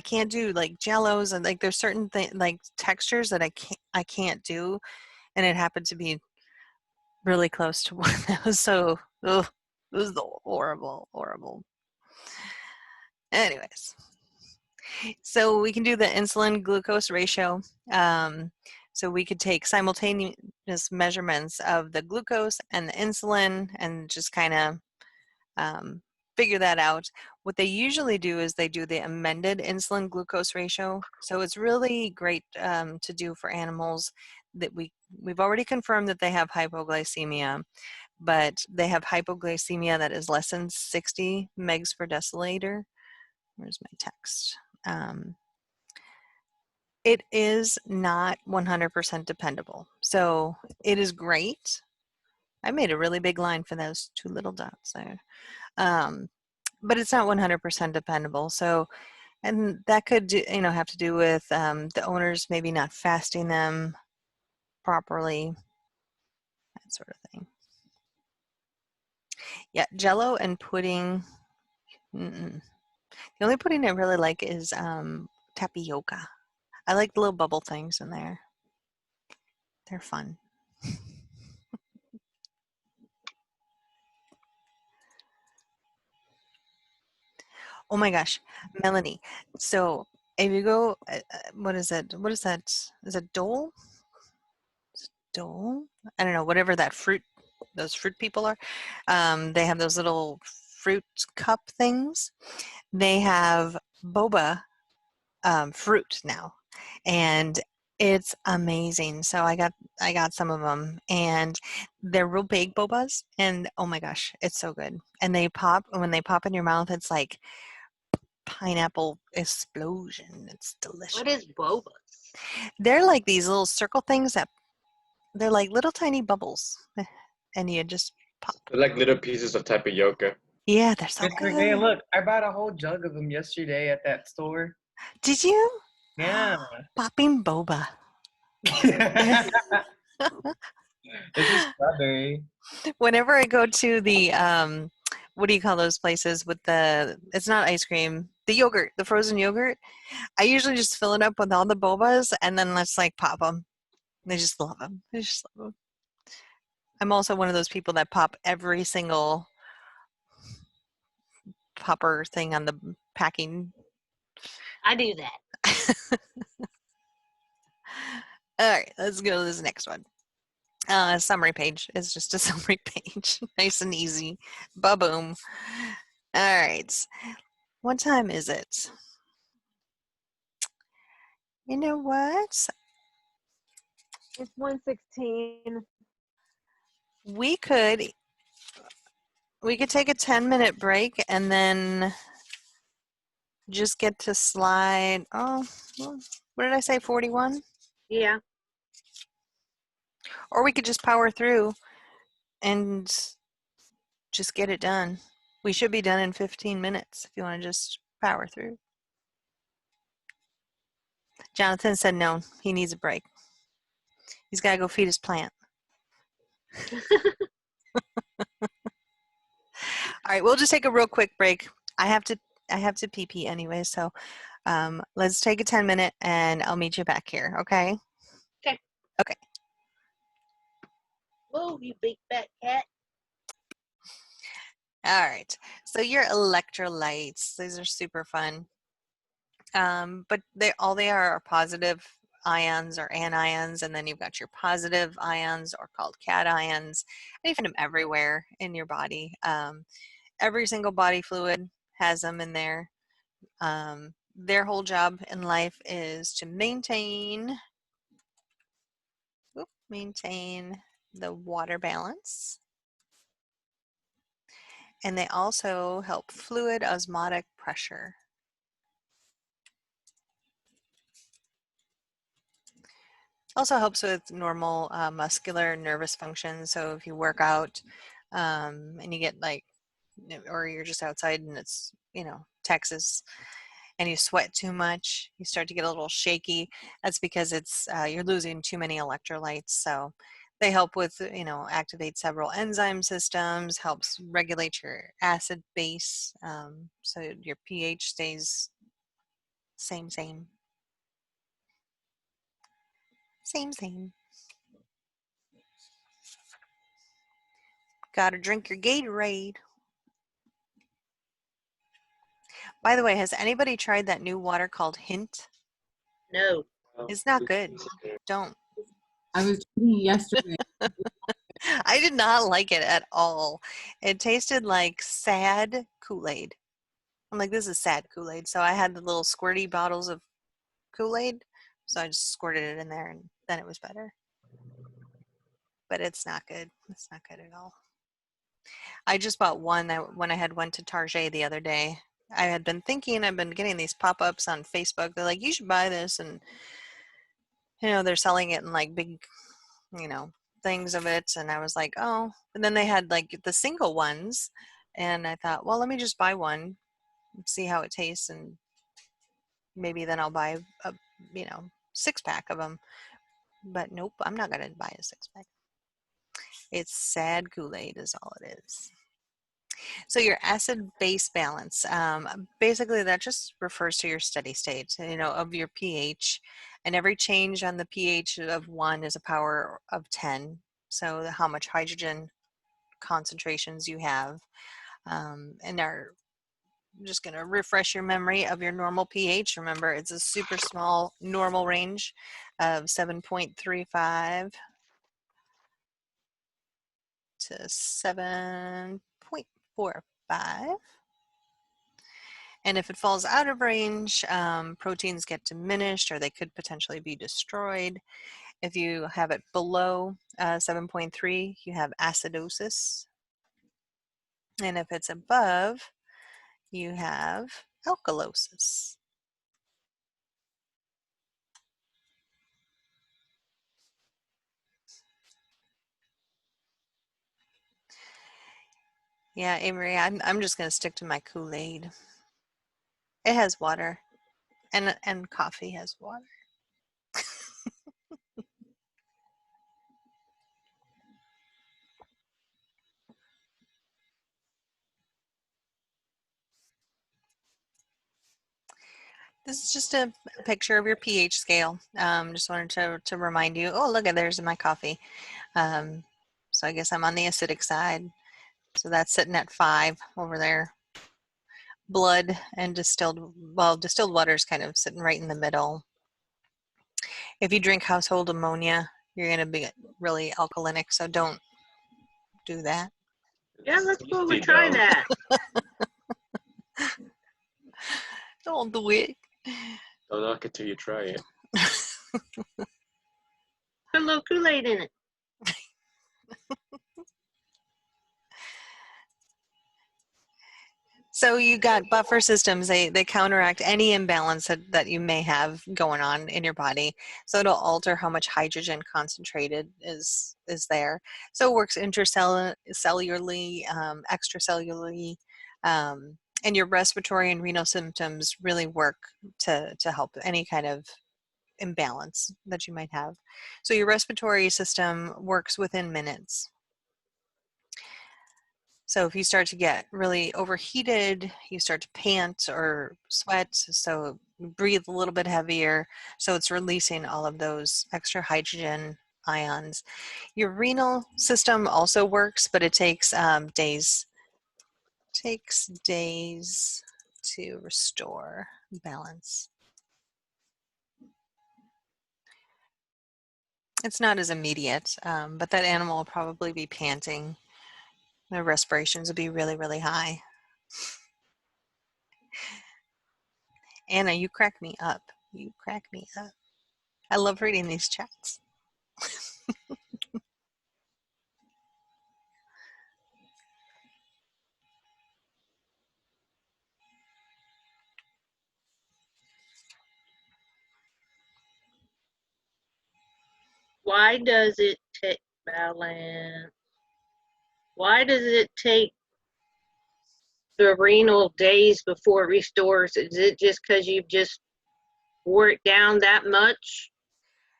can't do like jellos, and like there's certain like textures that I can't do, and it happened to be really close to one of those. So ugh, it was horrible. Anyways, so we can do the insulin glucose ratio. So we could take simultaneous measurements of the glucose and the insulin and just kind of figure that out. What they usually do is they do the amended insulin glucose ratio. So it's really great to do for animals that we've already confirmed that they have hypoglycemia, but they have hypoglycemia that is less than 60 megs per deciliter. Where's my text? It is not 100% dependable. So it is great. I made a really big line for those two little dots there. But it's not 100% dependable. So, and that could have to do with the owners maybe not fasting them properly, that sort of thing. Yeah, Jello and pudding. The only pudding I really like is tapioca. I like the little bubble things in there. They're fun. Oh my gosh, Melanie. So if you go, what is it? What is that? Is it Dole? Dole? I don't know, whatever that fruit, those fruit people are. They have those little fruit cup things. They have boba fruit now, and it's amazing. So I got some of them, and they're real big bobas, and oh my gosh, it's so good. And they pop, when they pop in your mouth, it's like pineapple explosion. It's delicious. What is boba? They're like these little circle things that they're like little tiny bubbles, and you just pop. They're like little pieces of tapioca. Yeah, they're so Mr. good. Gay, look, I bought a whole jug of them yesterday at that store. Did you? Yeah. Popping boba. It's a strawberry. Whenever I go to the what do you call those places with it's not ice cream, the yogurt, the frozen yogurt, I usually just fill it up with all the bobas and then let's like pop them. They just love them. They just love them. I'm also one of those people that pop every single popper thing on the packing. I do that. All right, let's go to this next one. Summary page. It's just a summary page. Nice and easy. Ba-boom. All right. What time is it? You know what? It's 1:16. We could take a 10-minute break and then just get to slide. Oh, well, what did I say? 41? Yeah. Or we could just power through and just get it done. We should be done in 15 minutes if you want to just power through. Jonathan said no, he needs a break. He's got to go feed his plant. All right, we'll just take a real quick break. I have to pee anyway, so let's take a 10-minute and I'll meet you back here, okay? Okay. Whoa, you big fat cat. All right. So your electrolytes, these are super fun. But they are positive ions or anions, and then you've got your positive ions or called cations. And you find them everywhere in your body. Every single body fluid has them in there. Their whole job in life is to maintain the water balance. And they also help fluid osmotic pressure. Also helps with normal muscular nervous function. So if you work out and you get like, or you're just outside and it's, Texas, and you sweat too much, you start to get a little shaky. That's because it's you're losing too many electrolytes. So they help with, activate several enzyme systems, helps regulate your acid base, so your pH stays same. Gotta drink your Gatorade. By the way, has anybody tried that new water called Hint? No. It's not good. Don't. I was drinking yesterday. I did not like it at all. It tasted like sad Kool-Aid. I'm like, this is sad Kool-Aid. So I had the little squirty bottles of Kool-Aid. So I just squirted it in there and then it was better. But it's not good. It's not good at all. I just bought one when I had went to Target the other day. I had been thinking, I've been getting these pop-ups on Facebook. They're like, you should buy this. And, they're selling it in like big, things of it. And I was like, oh. And then they had like the single ones. And I thought, well, let me just buy one, see how it tastes. And maybe then I'll buy a, 6-pack of them. But nope, I'm not going to buy a 6-pack. It's sad Kool-Aid is all it is. So your acid-base balance, basically that just refers to your steady state, of your pH. And every change on the pH of 1 is a power of 10. So how much hydrogen concentrations you have. And I'm just going to refresh your memory of your normal pH. Remember, it's a super small normal range of 7.35 to 7.45. And if it falls out of range, proteins get diminished or they could potentially be destroyed. If you have it below 7.3, you have acidosis. And if it's above, you have alkalosis. Yeah, Avery, I'm just going to stick to my Kool-Aid. It has water, and coffee has water. This is just a picture of your pH scale. Just wanted to remind you. Oh, look, there's my coffee. So I guess I'm on the acidic side. So that's sitting at 5 over there. Blood and distilled water is kind of sitting right in the middle. If you drink household ammonia, you're going to be really alkalinic, so don't do that. Yeah, let's go over Tasty, and try though. that. Don't do it. Don't knock it till you try it. Put a little Kool-Aid in it. So you got buffer systems, they counteract any imbalance that you may have going on in your body. So it'll alter how much hydrogen concentrated is there. So it works intracellularly, extracellularly, and your respiratory and renal symptoms really work to help any kind of imbalance that you might have. So your respiratory system works within minutes. So if you start to get really overheated, you start to pant or sweat, so breathe a little bit heavier. So it's releasing all of those extra hydrogen ions. Your renal system also works, but it takes days. Takes days to restore balance. It's not as immediate, but that animal will probably be panting. Their respirations will be really, really high. Anna, you crack me up. You crack me up. I love reading these chats. Why does it take balance? Why does it take the renal days before it restores? Is it just because you've just wore it down that much?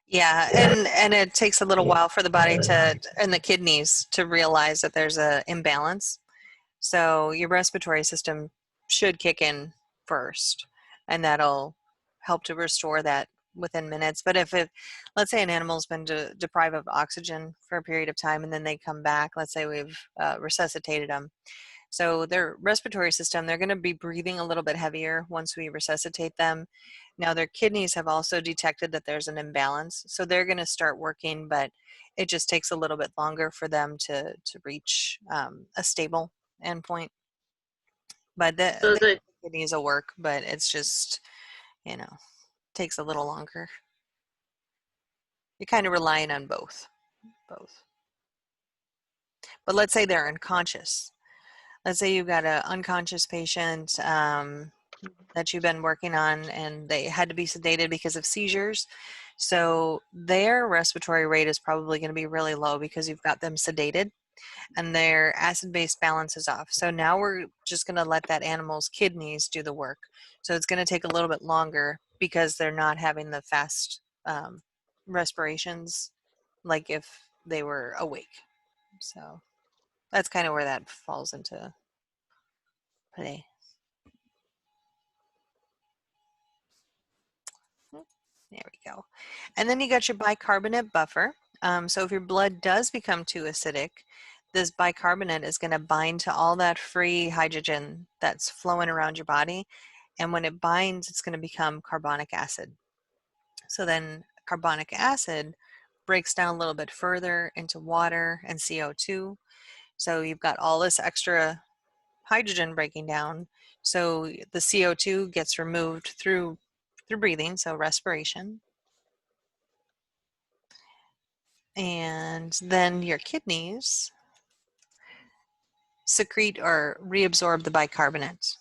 Yeah, and it takes a little while for the body to and the kidneys to realize that there's a imbalance. So your respiratory system should kick in first, and that'll help to restore that within minutes. But if it, let's say an animal's been deprived of oxygen for a period of time and then they come back, let's say we've resuscitated them. So their respiratory system, they're going to be breathing a little bit heavier once we resuscitate them. Now their kidneys have also detected that there's an imbalance, so they're going to start working, but it just takes a little bit longer for them to reach a stable endpoint. But So the kidneys will work, but it's just, takes a little longer. You're kind of relying on both. But let's say they're unconscious. Let's say you've got an unconscious patient that you've been working on and they had to be sedated because of seizures. So their respiratory rate is probably going to be really low because you've got them sedated and their acid-base balance is off. So now we're just going to let that animal's kidneys do the work. So it's going to take a little bit longer because they're not having the fast respirations like if they were awake. So that's kind of where that falls into play. There we go. And then you got your bicarbonate buffer. So if your blood does become too acidic, this bicarbonate is going to bind to all that free hydrogen that's flowing around your body. And when it binds, it's going to become carbonic acid. So then carbonic acid breaks down a little bit further into water and CO2. So you've got all this extra hydrogen breaking down. So the CO2 gets removed through breathing, so respiration. And then your kidneys secrete or reabsorb the bicarbonate.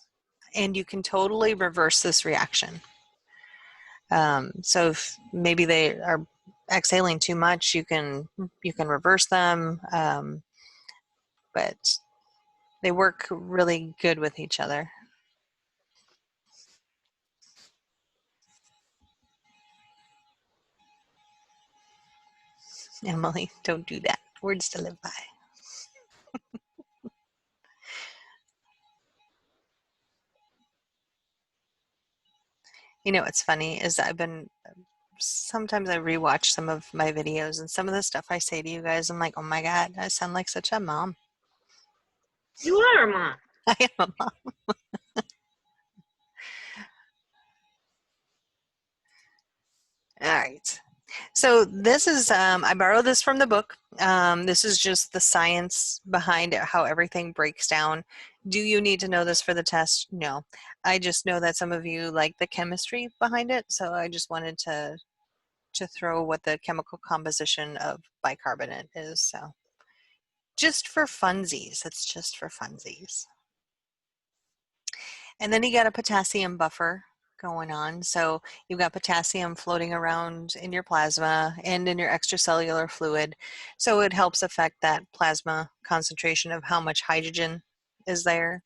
And you can totally reverse this reaction. So if maybe they are exhaling too much, you can reverse them, but they work really good with each other. Emily, don't do that. Words to live by. You know what's funny is sometimes I rewatch some of my videos and some of the stuff I say to you guys, I'm like, oh my God, I sound like such a mom. You are a mom. I am a mom. All right. So this is, I borrowed this from the book. This is just the science behind it, how everything breaks down. Do you need to know this for the test? No. I just know that some of you like the chemistry behind it, so I just wanted to throw what the chemical composition of bicarbonate is. So just for funsies, it's just for funsies. And then you got a potassium buffer going on. So you've got potassium floating around in your plasma and in your extracellular fluid. So it helps affect that plasma concentration of how much hydrogen is there.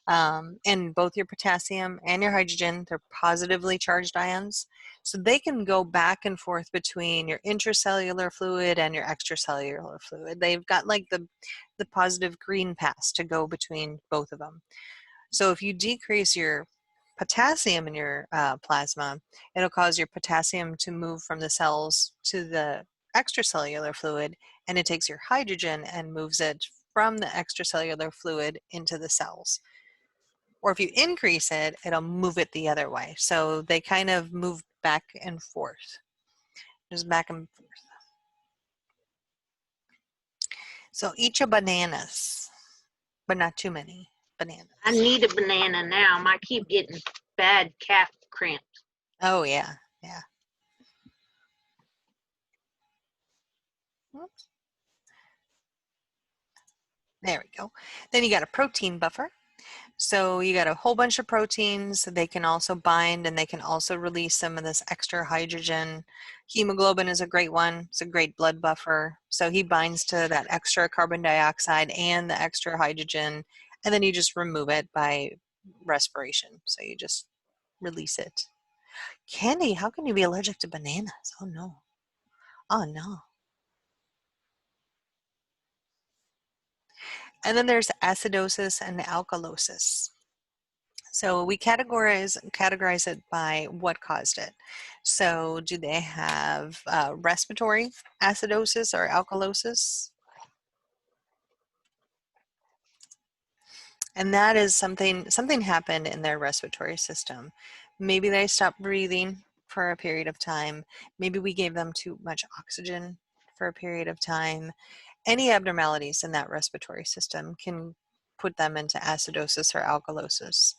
And both your potassium and your hydrogen, they're positively charged ions. So they can go back and forth between your intracellular fluid and your extracellular fluid. They've got like the positive green pass to go between both of them. So if you decrease your potassium in your plasma, it'll cause your potassium to move from the cells to the extracellular fluid, and it takes your hydrogen and moves it from the extracellular fluid into the cells. Or if you increase it, it'll move it the other way. So they kind of move back and forth, just back and forth. So eat your bananas, but not too many bananas. I need a banana now. I keep getting bad calf cramps. Oh yeah, yeah. Oops. There we go. Then you got a protein buffer. So you got a whole bunch of proteins. They can also bind and they can also release some of this extra hydrogen. Hemoglobin is a great one. It's a great blood buffer. So he binds to that extra carbon dioxide and the extra hydrogen, and then you just remove it by respiration. So you just release it. Candy, how can you be allergic to bananas? Oh no. Oh no. And then there's acidosis and alkalosis. So we categorize it by what caused it. So do they have respiratory acidosis or alkalosis? And that is something happened in their respiratory system. Maybe they stopped breathing for a period of time. Maybe we gave them too much oxygen for a period of time. Any abnormalities in that respiratory system can put them into acidosis or alkalosis.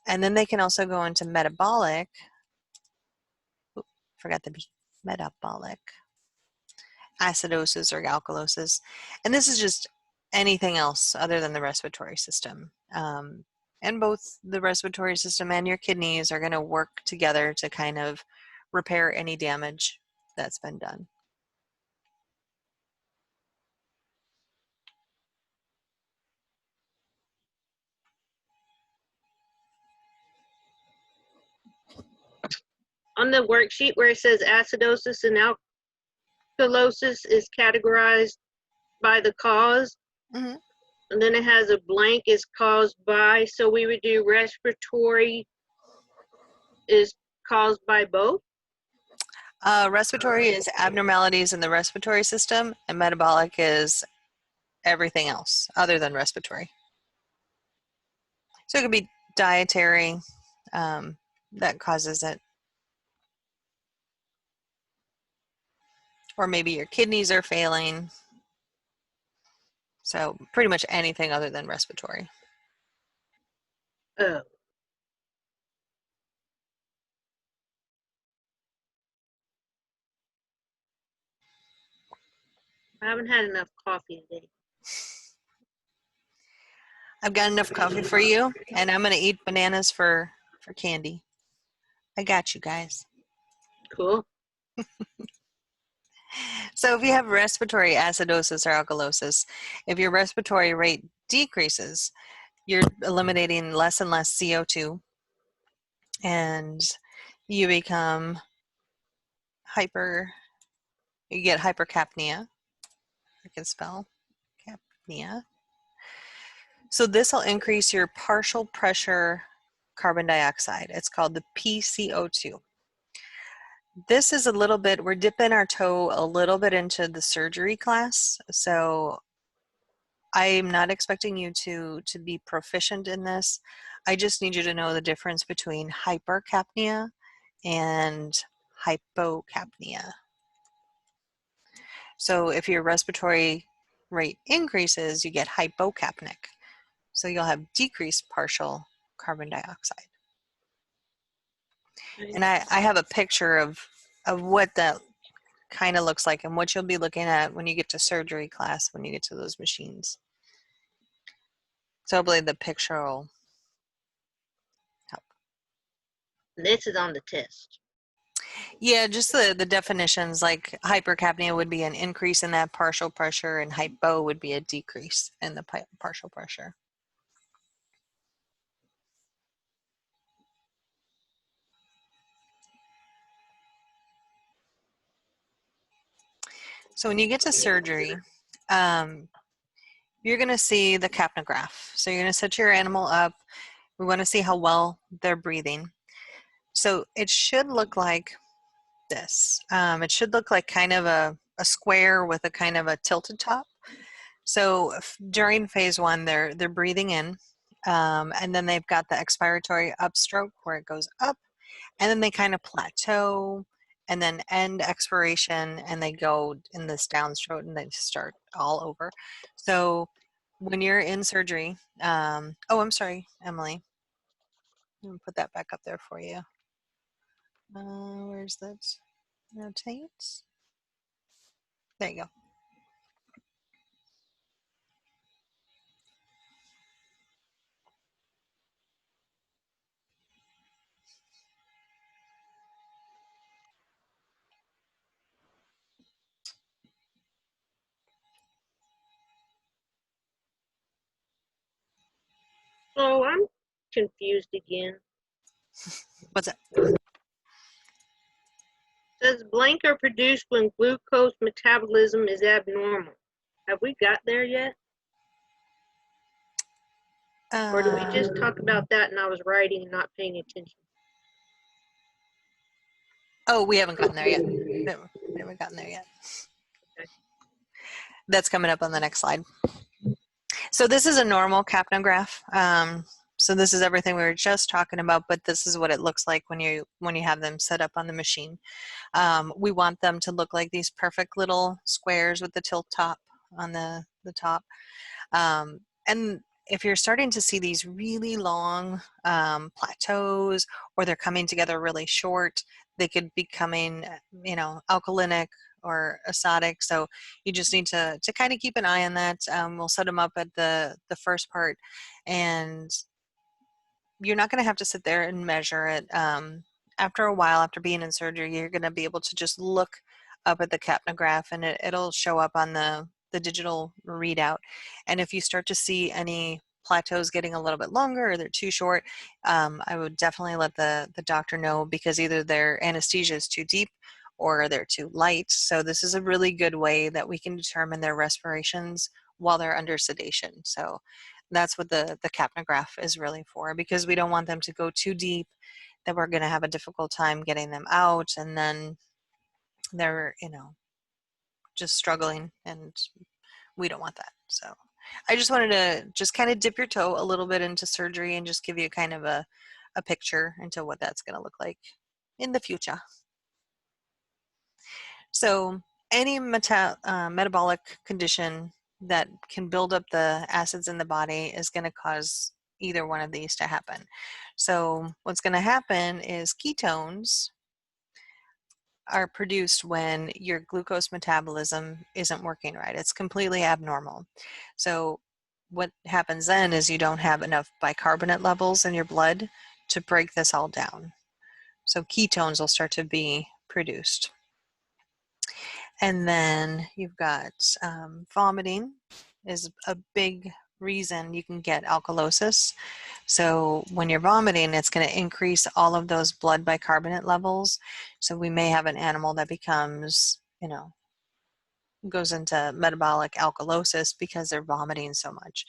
And then they can also go into metabolic, forgot the B, metabolic acidosis or alkalosis. And this is just anything else other than the respiratory system. And both the respiratory system and your kidneys are going to work together to kind of repair any damage that's been done. On the worksheet where it says acidosis and alkalosis is categorized by the cause, Mhm. and then it has a blank is caused by, so we would do respiratory is caused by both. Respiratory is abnormalities in the respiratory system, and metabolic is everything else other than respiratory. So it could be dietary that causes it. Or maybe your kidneys are failing. So pretty much anything other than respiratory. Oh. I haven't had enough coffee today. I've got enough coffee for you, and I'm gonna eat bananas for candy. I got you guys. Cool. So if you have respiratory acidosis or alkalosis, if your respiratory rate decreases, you're eliminating less and less CO2, and you become you get hypercapnia. I can spell capnia. So this will increase your partial pressure carbon dioxide. It's called the PCO2. This is a little bit, we're dipping our toe a little bit into the surgery class. So I'm not expecting you to be proficient in this. I just need you to know the difference between hypercapnia and hypocapnia. So if your respiratory rate increases, you get hypocapnic. So you'll have decreased partial carbon dioxide. And I have a picture of what that kind of looks like and what you'll be looking at when you get to surgery class, when you get to those machines. So hopefully the picture will help. This is on the test. Yeah, just the definitions, like hypercapnia would be an increase in that partial pressure and hypo would be a decrease in the partial pressure. So when you get to surgery, you're going to see the capnograph. So you're going to set your animal up. We want to see how well they're breathing. So it should look like this. It should look like kind of a a square with a kind of a tilted top. So during phase one, they're breathing in, and then they've got the expiratory upstroke where it goes up, and then they kind of plateau, and then end expiration, and they go in this downstroke, and they start all over. So when you're in surgery, oh, I'm sorry, Emily. Let me put that back up there for you. Where's that? Rotate. There you go. Oh, I'm confused again. What's that? Says blank are produced when glucose metabolism is abnormal. Have we got there yet? Or did we just talk about that and I was writing and not paying attention? Oh, we haven't gotten there yet. We haven't gotten there yet. Okay. That's coming up on the next slide. So this is a normal capnograph. So this is everything we were just talking about, but this is what it looks like when you have them set up on the machine. We want them to look like these perfect little squares with the tilt top on the top. And if you're starting to see these really long plateaus, or they're coming together really short, they could be coming, alkalinic or acidic. So you just need to kind of keep an eye on that. We'll set them up at the first part, and you're not going to have to sit there and measure it. After a while, after being in surgery, you're going to be able to just look up at the capnograph, and it'll show up on the digital readout. And if you start to see any plateaus getting a little bit longer or they're too short, I would definitely let the doctor know, because either their anesthesia is too deep or they're too light. So this is a really good way that we can determine their respirations while they're under sedation. So that's what the capnograph is really for, because we don't want them to go too deep that we're going to have a difficult time getting them out, and then they're just struggling, and we don't want that. So I just wanted to just kind of dip your toe a little bit into surgery and just give you kind of a picture into what that's going to look like in the future. So any metabolic condition that can build up the acids in the body is going to cause either one of these to happen. So what's going to happen is ketones are produced when your glucose metabolism isn't working right. It's completely abnormal. So what happens then is you don't have enough bicarbonate levels in your blood to break this all down. So ketones will start to be produced. And then you've got vomiting is a big reason you can get alkalosis. So when you're vomiting, it's going to increase all of those blood bicarbonate levels. So we may have an animal that becomes, goes into metabolic alkalosis because they're vomiting so much.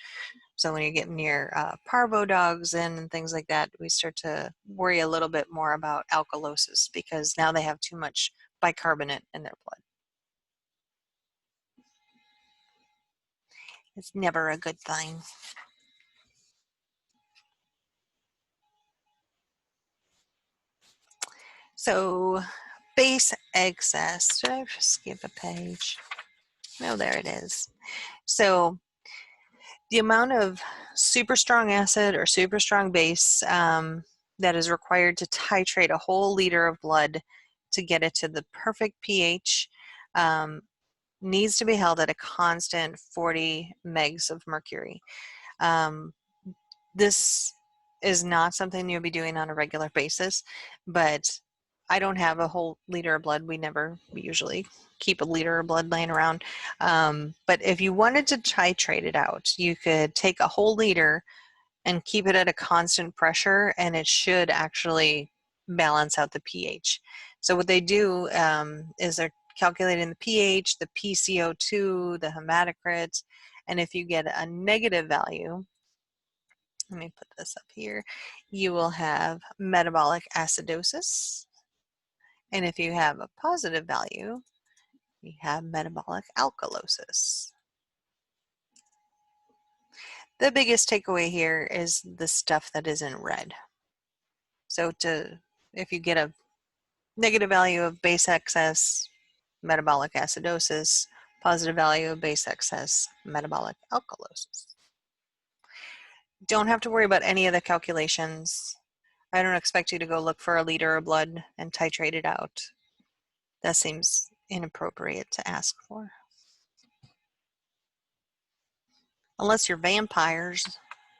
So when you get near parvo dogs and things like that, we start to worry a little bit more about alkalosis, because now they have too much bicarbonate in their blood. It's never a good thing. So base excess, did I skip a page? No, there it is. So the amount of super strong acid or super strong base that is required to titrate a whole liter of blood to get it to the perfect pH needs to be held at a constant 40 megs of mercury. This is not something you'll be doing on a regular basis, but I don't have a whole liter of blood. We usually keep a liter of blood laying around. But if you wanted to titrate it out, you could take a whole liter and keep it at a constant pressure, and it should actually balance out the pH. So what they do is they're calculating the pH, the PCO2, the hematocrit, and if you get a negative value, let me put this up here, you will have metabolic acidosis. And if you have a positive value, you have metabolic alkalosis. The biggest takeaway here is the stuff that is in red. So if you get a negative value of base excess, metabolic acidosis, positive value of base excess, metabolic alkalosis. Don't have to worry about any of the calculations. I don't expect you to go look for a liter of blood and titrate it out. That seems inappropriate to ask for. Unless you're vampires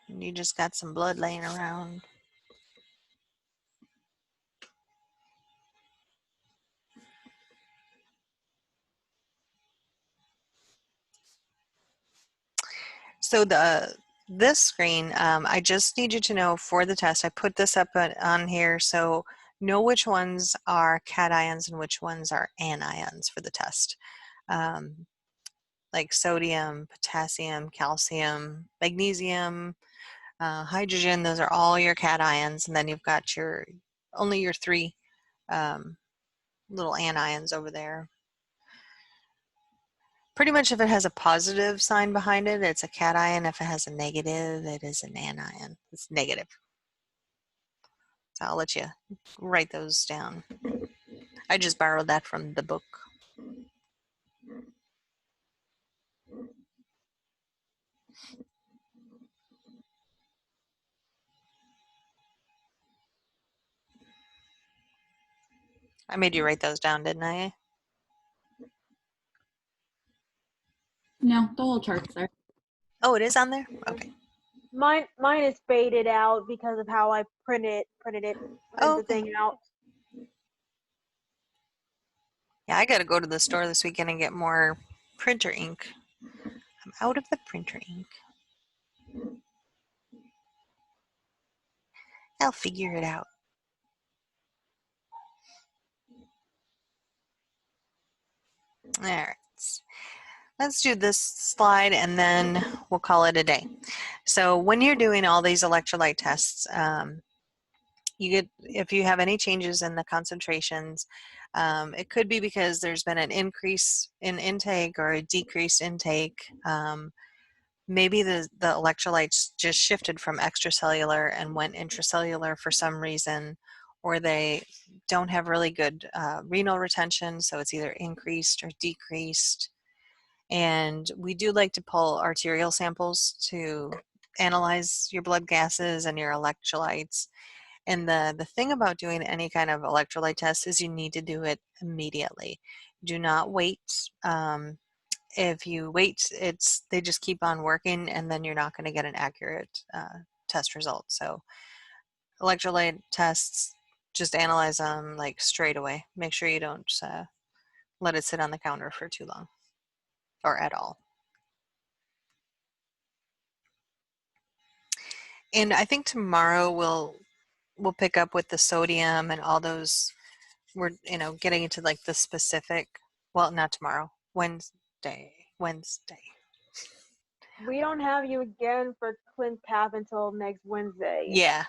and you just got some blood laying around. So this screen, I just need you to know for the test, I put this up on here, so know which ones are cations and which ones are anions for the test. Like sodium, potassium, calcium, magnesium, hydrogen, those are all your cations, and then you've got only your 3 little anions over there. Pretty much if it has a positive sign behind it, it's a cation. If it has a negative, it is an anion. It's negative. So I'll let you write those down. I just borrowed that from the book. I made you write those down, didn't I? No, the whole chart's there. Oh, it is on there? Okay. Mine is faded out because of how I printed Oh, the okay. thing out. Yeah, I got to go to the store this weekend and get more printer ink. I'm out of the printer ink. I'll figure it out. All right. Let's do this slide and then we'll call it a day. So when you're doing all these electrolyte tests, if you have any changes in the concentrations, it could be because there's been an increase in intake or a decreased intake. Maybe the electrolytes just shifted from extracellular and went intracellular for some reason, or they don't have really good renal retention, so it's either increased or decreased. And we do like to pull arterial samples to analyze your blood gases and your electrolytes. And the thing about doing any kind of electrolyte test is you need to do it immediately. Do not wait. If you wait, they just keep on working, and then you're not going to get an accurate test result. So electrolyte tests, just analyze them like straight away. Make sure you don't let it sit on the counter for too long or at all. And I think tomorrow we'll pick up with the sodium and all those. We're getting into like the specific. Well, not tomorrow. Wednesday. We don't have you again for ClinCap until next Wednesday. Yeah.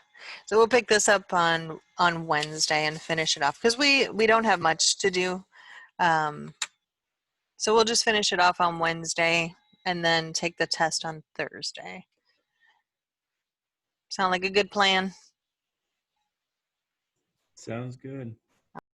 So we'll pick this up on Wednesday and finish it off because we don't have much to do. So we'll just finish it off on Wednesday and then take the test on Thursday. Sound like a good plan? Sounds good.